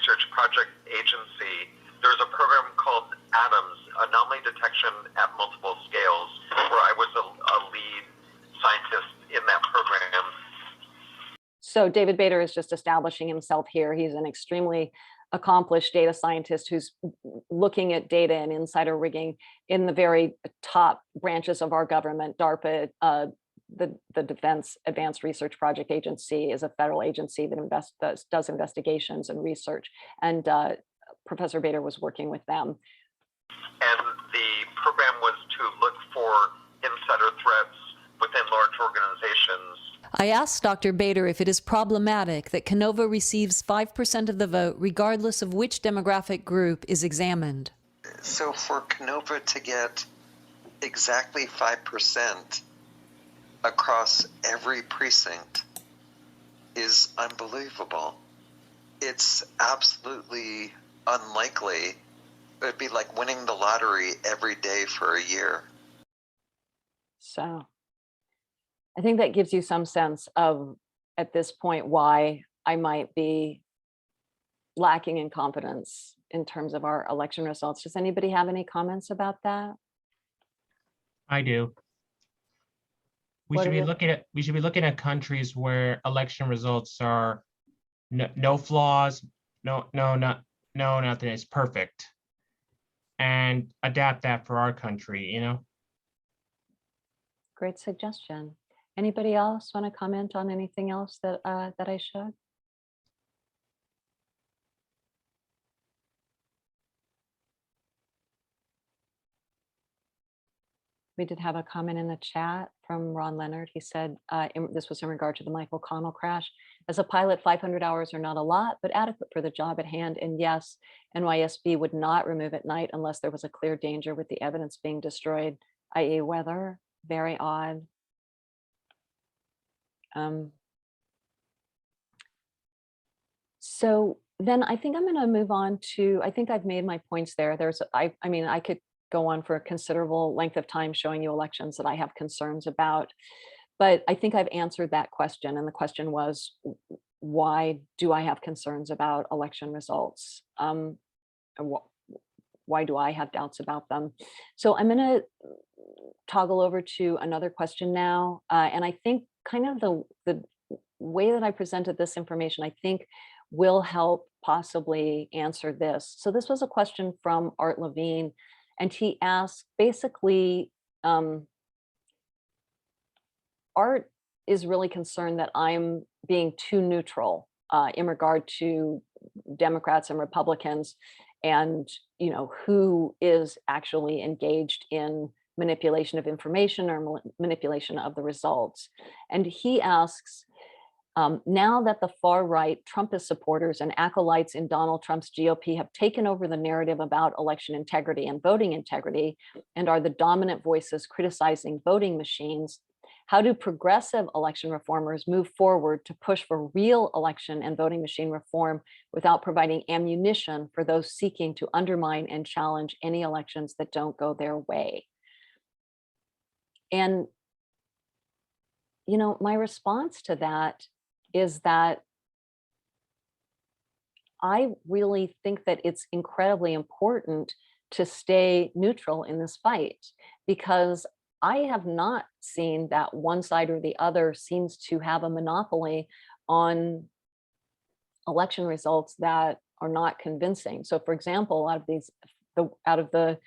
Research Project Agency, there's a program called ADAMS, Anomaly Detection at Multiple Scales, where I was a lead scientist in that program. So David Bader is just establishing himself here. He's an extremely accomplished data scientist who's looking at data and insider rigging in the very top branches of our government. DARPA, the Defense Advanced Research Project Agency, is a federal agency that does investigations and research. And Professor Bader was working with them. And the program was to look for insider threats within large organizations. I asked Dr. Bader if it is problematic that Canova receives 5% of the vote regardless of which demographic group is examined. So for Canova to get exactly 5% across every precinct is unbelievable. It's absolutely unlikely. It would be like winning the lottery every day for a year. So I think that gives you some sense of, at this point, why I might be lacking in confidence in terms of our election results. Does anybody have any comments about that? I do. We What should are be your- looking at countries where election results are no flaws, nothing is perfect, and adapt that for our country, you know? Great suggestion. Anybody else want to comment on anything else that that I showed? We did have a comment in the chat from Ron Leonard. He said, this was in regard to the Michael Connell crash. As a pilot, 500 hours are not a lot, but adequate for the job at hand. And yes, NYSB would not remove at night unless there was a clear danger with the evidence being destroyed, i.e. weather. Very odd. So then I think I'm going to move on to, I think I've made my points there. I mean, I could go on for a considerable length of time showing you elections that I have concerns about, but I think I've answered that question. And the question was, why do I have concerns about election results? And why do I have doubts about them? So I'm going to toggle over to another question now. And I think kind of the way that I presented this information, I think will help possibly answer this. So this was a question from Art Levine, and he asked, basically, Art is really concerned that I'm being too neutral in regard to Democrats and Republicans, and who is actually engaged in manipulation of information or manipulation of the results. And he asks, now that the far right Trumpist supporters and acolytes in Donald Trump's GOP have taken over the narrative about election integrity and voting integrity and are the dominant voices criticizing voting machines, how do progressive election reformers move forward to push for real election and voting machine reform without providing ammunition for those seeking to undermine and challenge any elections that don't go their way? And, my response to that is that I really think that it's incredibly important to stay neutral in this fight, because I have not seen that one side or the other seems to have a monopoly on election results that are not convincing. So for example, out of the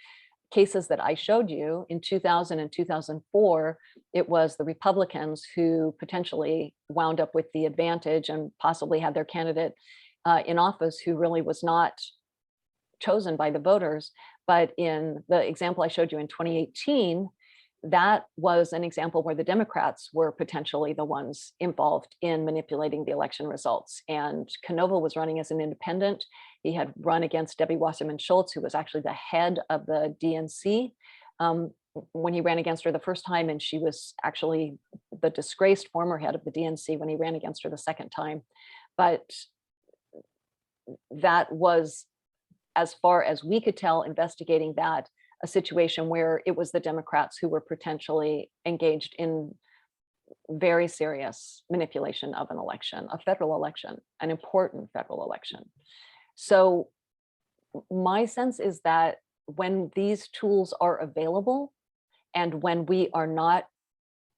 cases that I showed you in 2000 and 2004, it was the Republicans who potentially wound up with the advantage and possibly had their candidate in office who really was not chosen by the voters. But in the example I showed you in 2018, that was an example where the Democrats were potentially the ones involved in manipulating the election results. And Connell was running as an independent. He had run against Debbie Wasserman Schultz, who was actually the head of the DNC when he ran against her the first time. And she was actually the disgraced former head of the DNC when he ran against her the second time. But that was, as far as we could tell, investigating that, a situation where it was the Democrats who were potentially engaged in very serious manipulation of an election, a federal election, an important federal election. So my sense is that when these tools are available and when we are not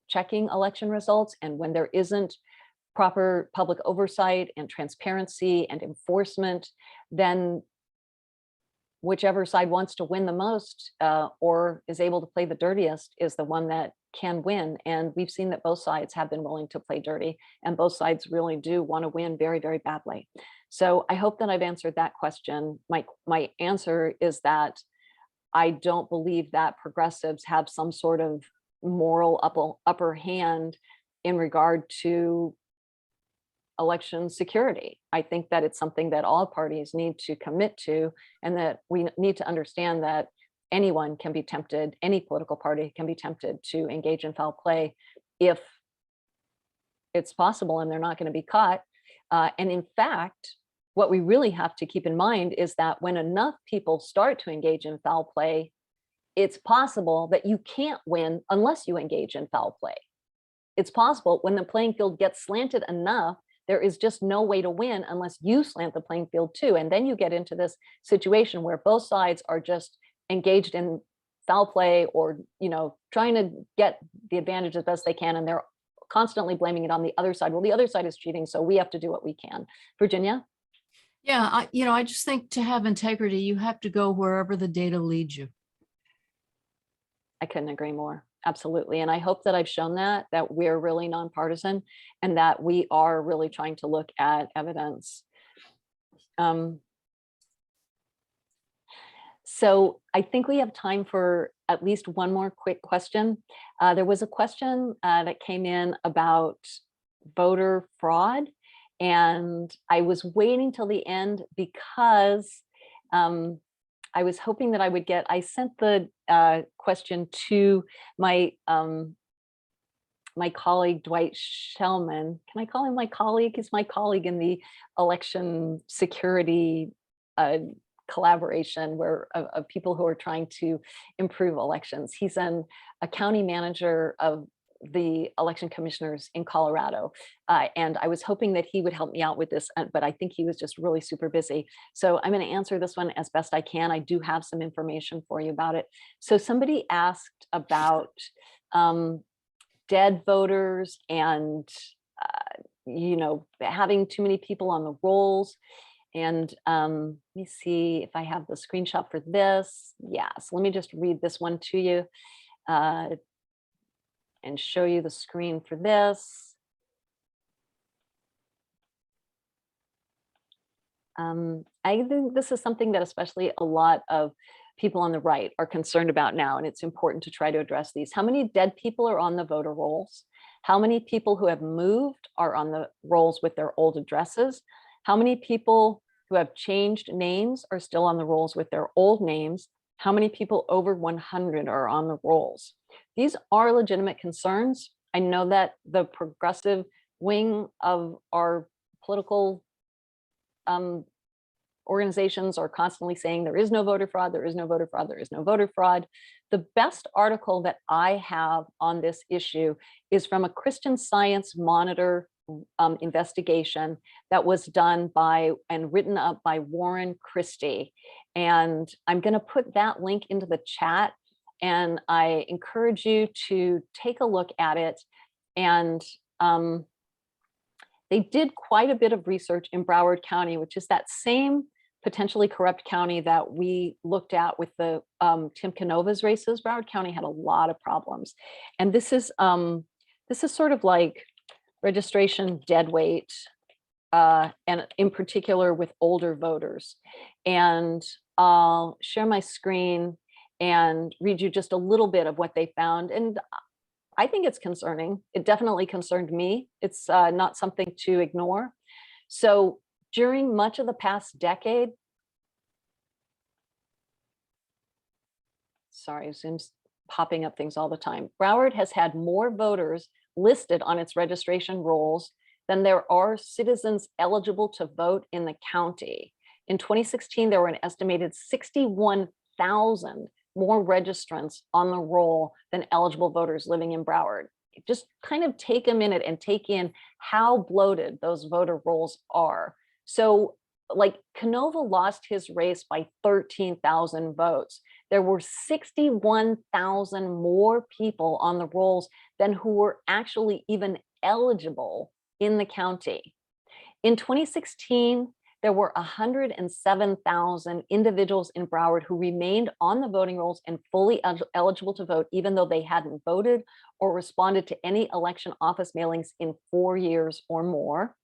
checking election results and when there isn't proper public oversight and transparency and enforcement, then whichever side wants to win the most or is able to play the dirtiest is the one that can win. And we've seen that both sides have been willing to play dirty, and both sides really do want to win very, very badly. So I hope that I've answered that question. My answer is that I don't believe that progressives have some sort of moral upper hand in regard to election security. I think that it's something that all parties need to commit to, and that we need to understand that anyone can be tempted, any political party can be tempted to engage in foul play if it's possible and they're not going to be caught. And in fact, what we really have to keep in mind is that when enough people start to engage in foul play, it's possible that you can't win unless you engage in foul play. It's possible when the playing field gets slanted enough, there is just no way to win unless you slant the playing field too. And then you get into this situation where both sides are just engaged in foul play or, trying to get the advantage as best they can. And they're constantly blaming it on the other side. Well, the other side is cheating, so we have to do what we can. Virginia? Yeah, I just think to have integrity, you have to go wherever the data leads you. I couldn't agree more. Absolutely. And I hope that I've shown that we're really nonpartisan and that we are really trying to look at evidence. So I think we have time for at least one more quick question. There was a question that came in about voter fraud, and I was waiting till the end because I was hoping that I sent the question to my my colleague, Dwight Shellman. Can I call him my colleague? He's my colleague in the election security collaboration of people who are trying to improve elections. He's a county manager of the election commissioners in Colorado. And I was hoping that he would help me out with this, but I think he was just really super busy. So I'm going to answer this one as best I can. I do have some information for you about it. So somebody asked about dead voters and, having too many people on the rolls. And let me see if I have the screenshot for this. Yeah, so let me just read this one to you. And show you the screen for this. I think this is something that especially a lot of people on the right are concerned about now, and it's important to try to address these. How many dead people are on the voter rolls? How many people who have moved are on the rolls with their old addresses? How many people who have changed names are still on the rolls with their old names? How many people over 100 are on the rolls? These are legitimate concerns. I know that the progressive wing of our political organizations are constantly saying there is no voter fraud, there is no voter fraud, there is no voter fraud. The best article that I have on this issue is from a Christian Science Monitor investigation that was done by and written up by Warren Christie. And I'm going to put that link into the chat. And I encourage you to take a look at it. And they did quite a bit of research in Broward County, which is that same potentially corrupt county that we looked at with the Tim Canova's races. Broward County had a lot of problems. And this is sort of like registration deadweight, and in particular with older voters. And I'll share my screen and read you just a little bit of what they found. And I think it's concerning. It definitely concerned me. It's not something to ignore. So during much of the past decade, sorry, Zoom's popping up things all the time. Broward has had more voters listed on its registration rolls than there are citizens eligible to vote in the county. In 2016, there were an estimated 61,000 more registrants on the roll than eligible voters living in Broward. Just kind of take a minute and take in how bloated those voter rolls are. So like Canova lost his race by 13,000 votes. There were 61,000 more people on the rolls than who were actually even eligible in the county. In 2016, there were 107,000 individuals in Broward who remained on the voting rolls and fully eligible to vote, even though they hadn't voted or responded to any election office mailings in 4 years or more.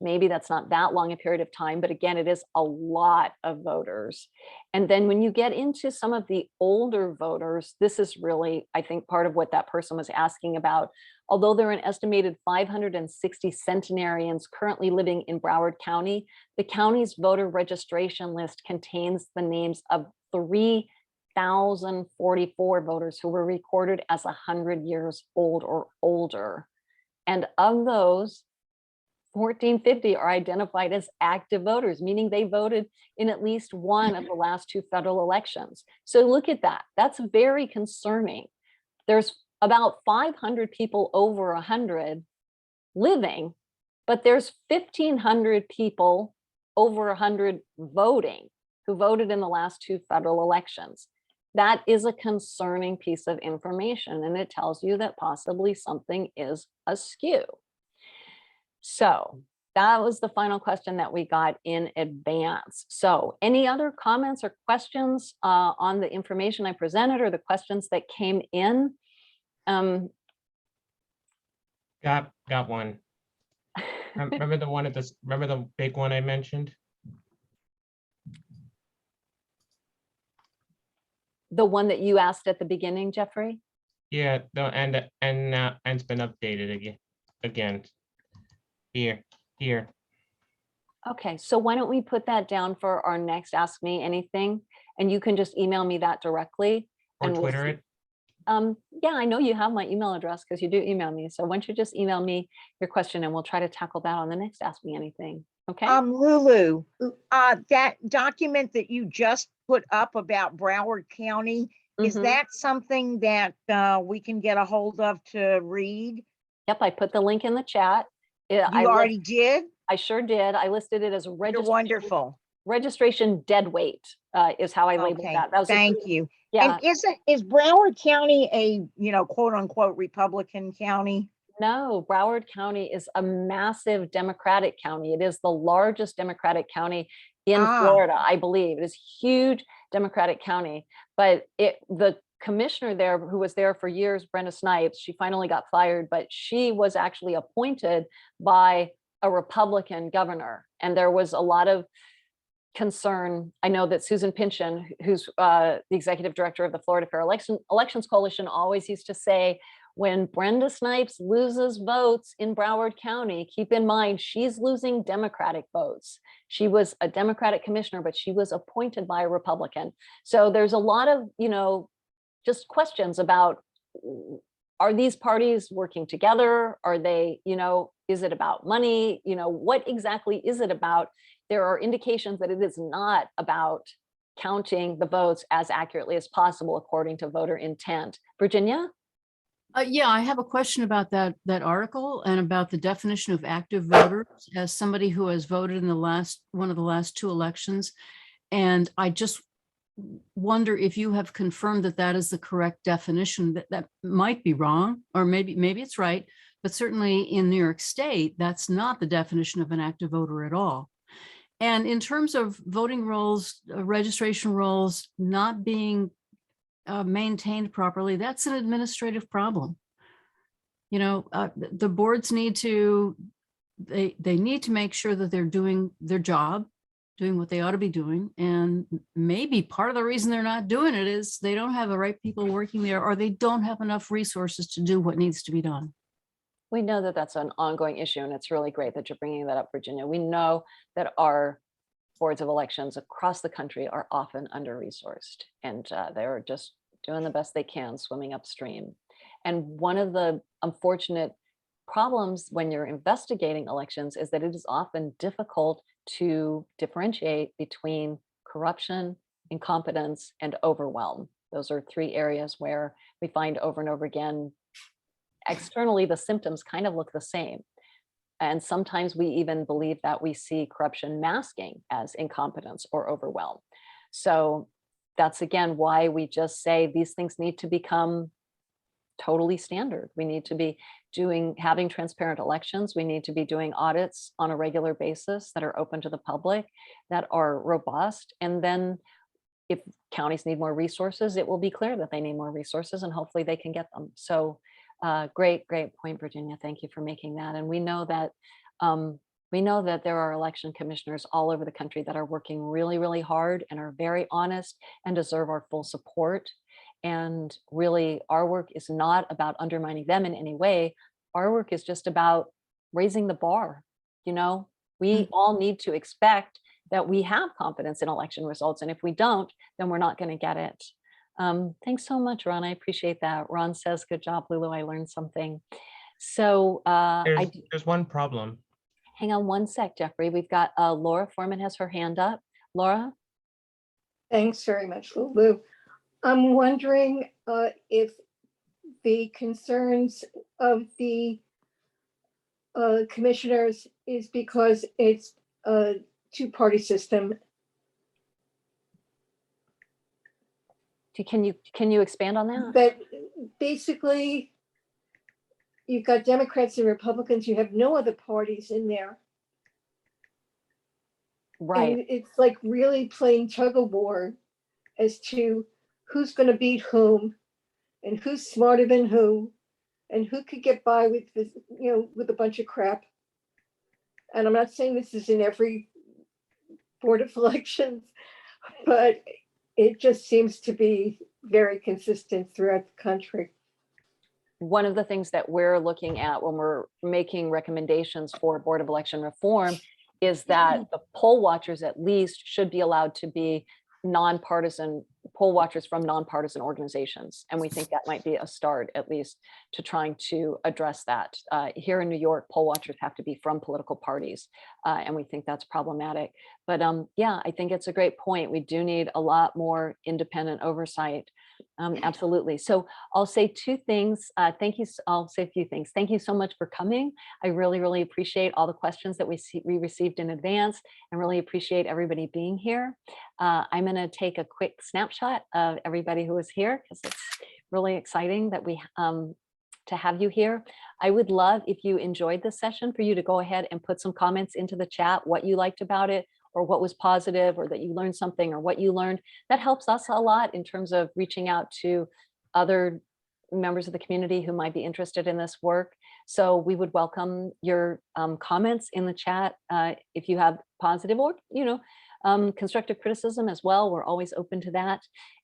Maybe that's not that long a period of time, but again, it is a lot of voters. And then when you get into some of the older voters, this is really, I think, part of what that person was asking about. Although there are an estimated 560 centenarians currently living in Broward County, the county's voter registration list contains the names of 3,044 voters who were recorded as 100 years old or older. And of those, 1,450 are identified as active voters, meaning they voted in at least one of the last 2 federal elections. So look at that. That's very concerning. There's about 500 people over 100 living, but there's 1,500 people over 100 voting who voted in the last 2 federal elections. That is a concerning piece of information, and it tells you that possibly something is askew. So that was the final question that we got in advance. So any other comments or questions on the information I presented or the questions that came in? Got one. Remember the one at this, remember the big one I mentioned? The one that you asked at the beginning, Jeffrey? Yeah, and it's been updated again. Here. Okay, so why don't we put that down for our next Ask Me Anything, and you can just email me that directly. Or and Twitter we'll it. Yeah, I know you have my email address because you do email me. So why don't you just email me your question and we'll try to tackle that on the next Ask Me Anything. Okay. Lulu, that document that you just put up about Broward County, is that something that we can get a hold of to read? Yep, I put the link in the chat. You already did? I sure did. I listed it as You're wonderful. Registration dead weight is how I labeled that. That was thank you. Yeah. And is Broward County a, quote unquote Republican county? No, Broward County is a massive Democratic county. It is the largest Democratic county in Florida, I believe. It is a huge Democratic county, but the commissioner there who was there for years, Brenda Snipes, she finally got fired, but she was actually appointed by a Republican governor. And there was a lot of concern. I know that Susan Pynchon, who's the executive director of the Florida Fair Elections Coalition, always used to say, when Brenda Snipes loses votes in Broward County, keep in mind, she's losing Democratic votes. She was a Democratic commissioner, but she was appointed by a Republican. So there's a lot of, just questions about, are these parties working together? Are they, is it about money? What exactly is it about? There are indications that it is not about counting the votes as accurately as possible according to voter intent. Virginia? Yeah, I have a question about that article and about the definition of active voters as somebody who has voted in one of the last 2 elections. And I just wonder if you have confirmed that is the correct definition. That might be wrong, or maybe it's right, but certainly in New York State, that's not the definition of an active voter at all. And in terms of voting rolls, registration rolls not being maintained properly, that's an administrative problem. The boards need to, they need to make sure that they're doing their job, doing what they ought to be doing. And maybe part of the reason they're not doing it is they don't have the right people working there, or they don't have enough resources to do what needs to be done. We know that that's an ongoing issue, and it's really great that you're bringing that up, Virginia. We know that our boards of elections across the country are often under-resourced, and they're just doing the best they can, swimming upstream. And one of the unfortunate problems when you're investigating elections is that it is often difficult to differentiate between corruption, incompetence, and overwhelm. Those are 3 areas where we find over and over again, externally, the symptoms kind of look the same. And sometimes we even believe that we see corruption masking as incompetence or overwhelm. So that's again why we just say these things need to become totally standard. We need to be having transparent elections. We need to be doing audits on a regular basis that are open to the public, that are robust. And then if counties need more resources, it will be clear that they need more resources, and hopefully they can get them. So great point, Virginia. Thank you for making that. And we know that there are election commissioners all over the country that are working really, really hard and are very honest and deserve our full support. And really, our work is not about undermining them in any way. Our work is just about raising the bar. You know, we all need to expect that we have confidence in election results. And if we don't, then we're not going to get it. Thanks so much, Ron. I appreciate that. Ron says, good job, Lulu. I learned something. So there's one problem. Hang on one sec, Jeffrey. We've got Laura Foreman has her hand up. Laura? Thanks very much, Lulu. I'm wondering if the concerns of the commissioners is because it's a two-party system. Can you expand on that? But basically, you've got Democrats and Republicans. You have no other parties in there. Right. And it's like really playing tug of war as to who's going to beat whom and who's smarter than who and who could get by with this, with a bunch of crap. And I'm not saying this is in every board of elections, but it just seems to be very consistent throughout the country. One of the things that we're looking at when we're making recommendations for Board of Election reform is that the poll watchers at least should be allowed to be nonpartisan poll watchers from nonpartisan organizations. And we think that might be a start, at least, to trying to address that. Here in New York, poll watchers have to be from political parties, and we think that's problematic. But yeah, I think it's a great point. We do need a lot more independent oversight. Absolutely. So I'll say two things. Thank you. I'll say a few things. Thank you so much for coming. I really, really appreciate all the questions that we received in advance, and really appreciate everybody being here. I'm going to take a quick snapshot of everybody who is here because it's really exciting that we to have you here. I would love, if you enjoyed this session, for you to go ahead and put some comments into the chat, what you liked about it, or what was positive, or that you learned something, or what you learned. That helps us a lot in terms of reaching out to other members of the community who might be interested in this work. So we would welcome your comments in the chat if you have positive or constructive criticism as well. We're always open to that.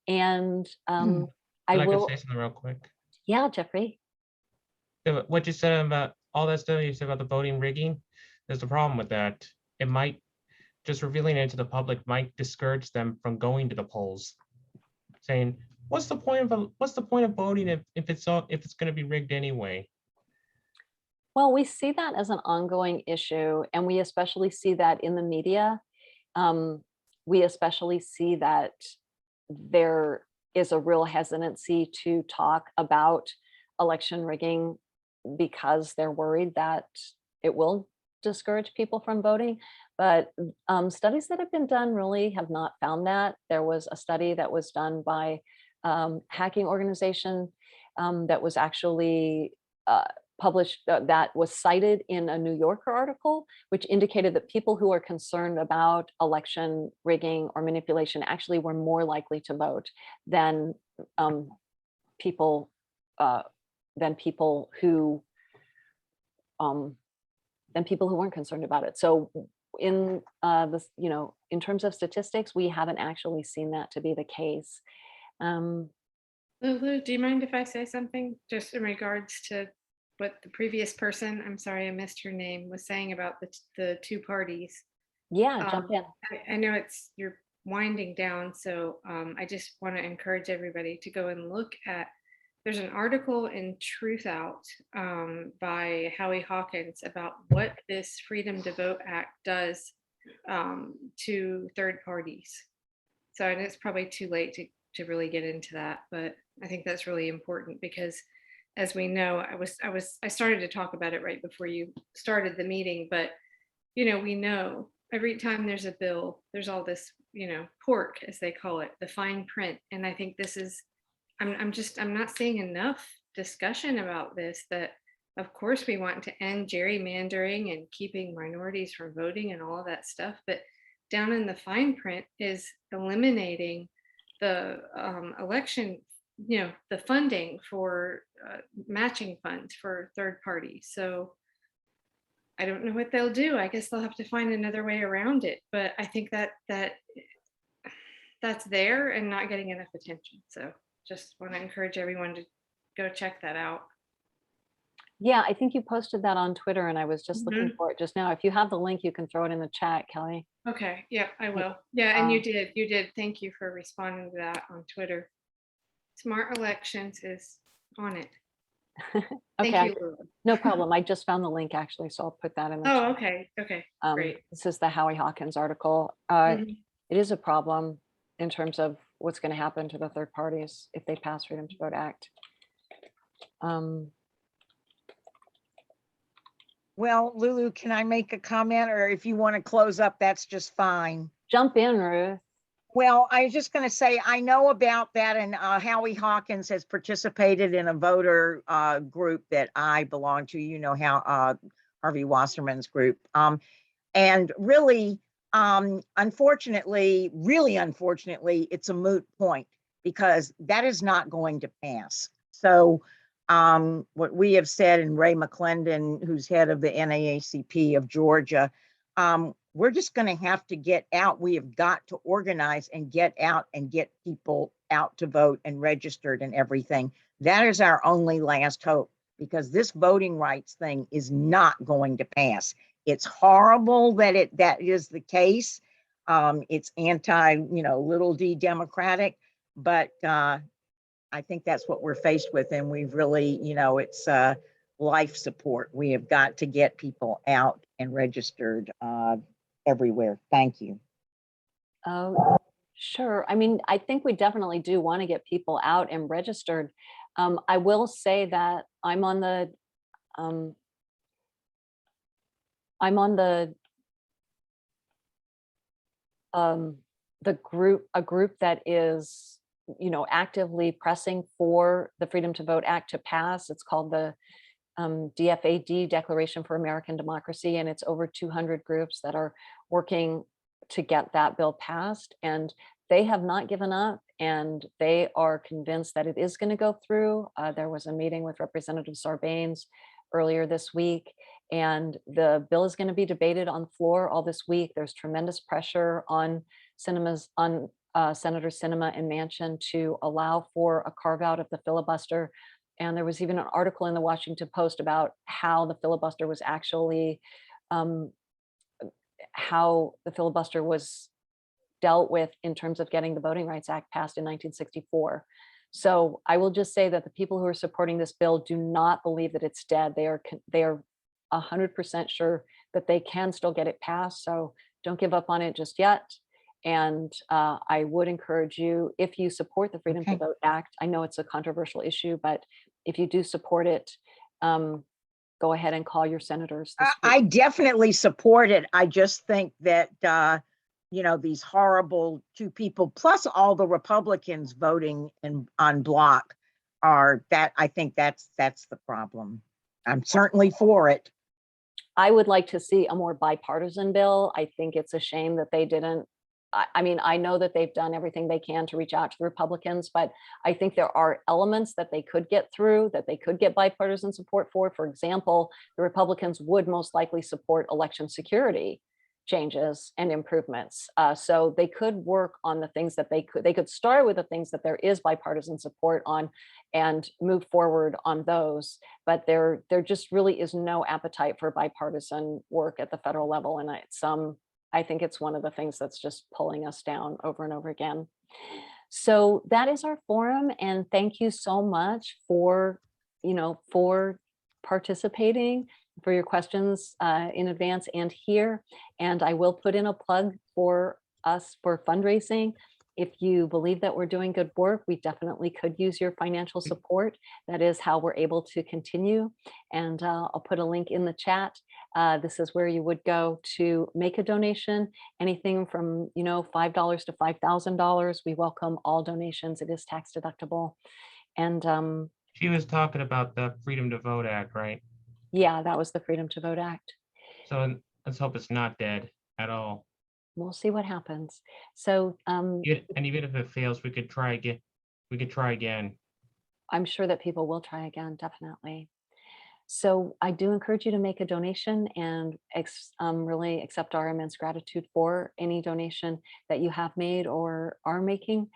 And I will say something real quick. Yeah, Jeffrey. What you said about all that stuff you said about the voting rigging, there's a problem with that. It might, just revealing it to the public might discourage them from going to the polls, saying, what's the point of voting if it's going to be rigged anyway? Well, we see that as an ongoing issue, and we especially see that in the media. We especially see that there is a real hesitancy to talk about election rigging because they're worried that it will discourage people from voting. But studies that have been done really have not found that. There was a study that was done by hacking organization that was actually published, that was cited in a New Yorker article, which indicated that people who are concerned about election rigging or manipulation actually were more likely to vote than people who weren't concerned about it. So in this, in terms of statistics, we haven't actually seen that to be the case. Lulu, do you mind if I say something just in regards to what the previous person, I'm sorry, I missed her name, was saying about the two parties? Yeah, jump in. I know you're winding down, so I just want to encourage everybody to go and look at, there's an article in Truth Out by Howie Hawkins about what this Freedom to Vote Act does to third parties. So I know it's probably too late to really get into that, but I think that's really important because as we know, I started to talk about it right before you started the meeting, but we know every time there's a bill, there's all this, pork, as they call it, the fine print. And I think this is, I'm not seeing enough discussion about this, that of course we want to end gerrymandering and keeping minorities from voting and all of that stuff, but down in the fine print is eliminating the election, the funding for matching funds for third parties. So I don't know what they'll do. I guess they'll have to find another way around it. But I think that's there and not getting enough attention. So just want to encourage everyone to go check that out. Yeah, I think you posted that on Twitter, and I was just looking for it just now. If you have the link, you can throw it in the chat, Kelly. Okay. Yeah, I will. Yeah, and you did. Thank you for responding to that on Twitter. Smart Elections is on it. Okay, Thank you, Lulu. no problem. I just found the link actually, so I'll put that in the chat. Oh, okay. Okay, great. This is the Howie Hawkins article. Mhm. It is a problem in terms of what's going to happen to the third parties if they pass Freedom to Vote Act. Well, Lulu, can I make a comment, or if you want to close up, that's just fine. Jump in, Ruth. Well, I was just going to say, I know about that, and Howie Hawkins has participated in a voter group that I belong to, how Harvey Wasserman's group. And really, unfortunately, it's a moot point because that is not going to pass. So what we have said, and Ray McClendon, who's head of the NAACP of Georgia, we're just going to have to get out. We have got to organize and get out and get people out to vote and registered and everything. That is our only last hope, because this voting rights thing is not going to pass. It's horrible that that is the case. It's anti, little d democratic, but I think that's what we're faced with. And we've really, it's life support. We have got to get people out and registered everywhere. Thank you. Oh, sure. I mean, I think we definitely do want to get people out and registered. I will say that I'm on a group that is, actively pressing for the Freedom to Vote Act to pass. It's called the DFAD, Declaration for American Democracy, and it's over 200 groups that are working to get that bill passed, and they have not given up, and they are convinced that it is going to go through. There was a meeting with Representative Sarbanes earlier this week, and the bill is going to be debated on the floor all this week. There's tremendous pressure on Senator Sinema and Manchin to allow for a carve out of the filibuster. And there was even an article in the Washington Post about how the filibuster was actually, dealt with in terms of getting the Voting Rights Act passed in 1964. So I will just say that the people who are supporting this bill do not believe that it's dead. They are 100% sure that they can still get it passed. So don't give up on it just yet. And I would encourage you, if you support the Freedom to Vote Act, I know it's a controversial issue, but if you do support it, go ahead and call your senators this week. I definitely support it. I just think that, these horrible two people, plus all the Republicans voting on block, I think that's the problem. I'm certainly for it. I would like to see a more bipartisan bill. I think it's a shame that they didn't. I mean, I know that they've done everything they can to reach out to the Republicans, but I think there are elements that they could get through, that they could get bipartisan support for. For example, the Republicans would most likely support election security changes and improvements. So they could work on the things that they could start with the things that there is bipartisan support on and move forward on those. But there just really is no appetite for bipartisan work at the federal level. And I think it's one of the things that's just pulling us down over and over again. So that is our forum. And thank you so much for participating, for your questions in advance and here. And I will put in a plug for us for fundraising. If you believe that we're doing good work, we definitely could use your financial support. That is how we're able to continue. And I'll put a link in the chat. This is where you would go to make a donation, anything from, $5 to $5,000. We welcome all donations. It is tax deductible. And She was talking about the Freedom to Vote Act, right? yeah, that was the Freedom to Vote Act. So let's hope it's not dead at all. We'll see what happens. So And even if it fails, we could try again. We could try again. I'm sure that people will try again, definitely. So I do encourage you to make a donation and really accept our immense gratitude for any donation that you have made or are making.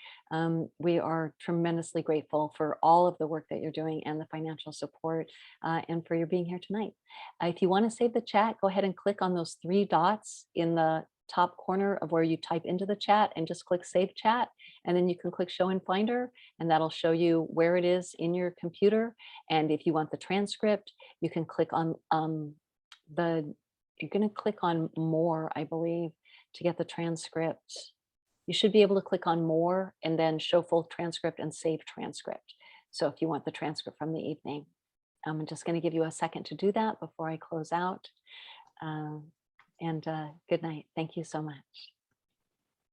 We are tremendously grateful for all of the work that you're doing and the financial support and for your being here tonight. If you want to save the chat, go ahead and click on those 3 dots in the top corner of where you type into the chat and just click Save Chat. And then you can click Show in Finder, and that'll show you where it is in your computer. And if you want the transcript, you can click on you're going to click on More, I believe, to get the transcript. You should be able to click on More and then Show Full Transcript and Save Transcript. So if you want the transcript from the evening, I'm just going to give you a second to do that before I close out. And good night. Thank you so much.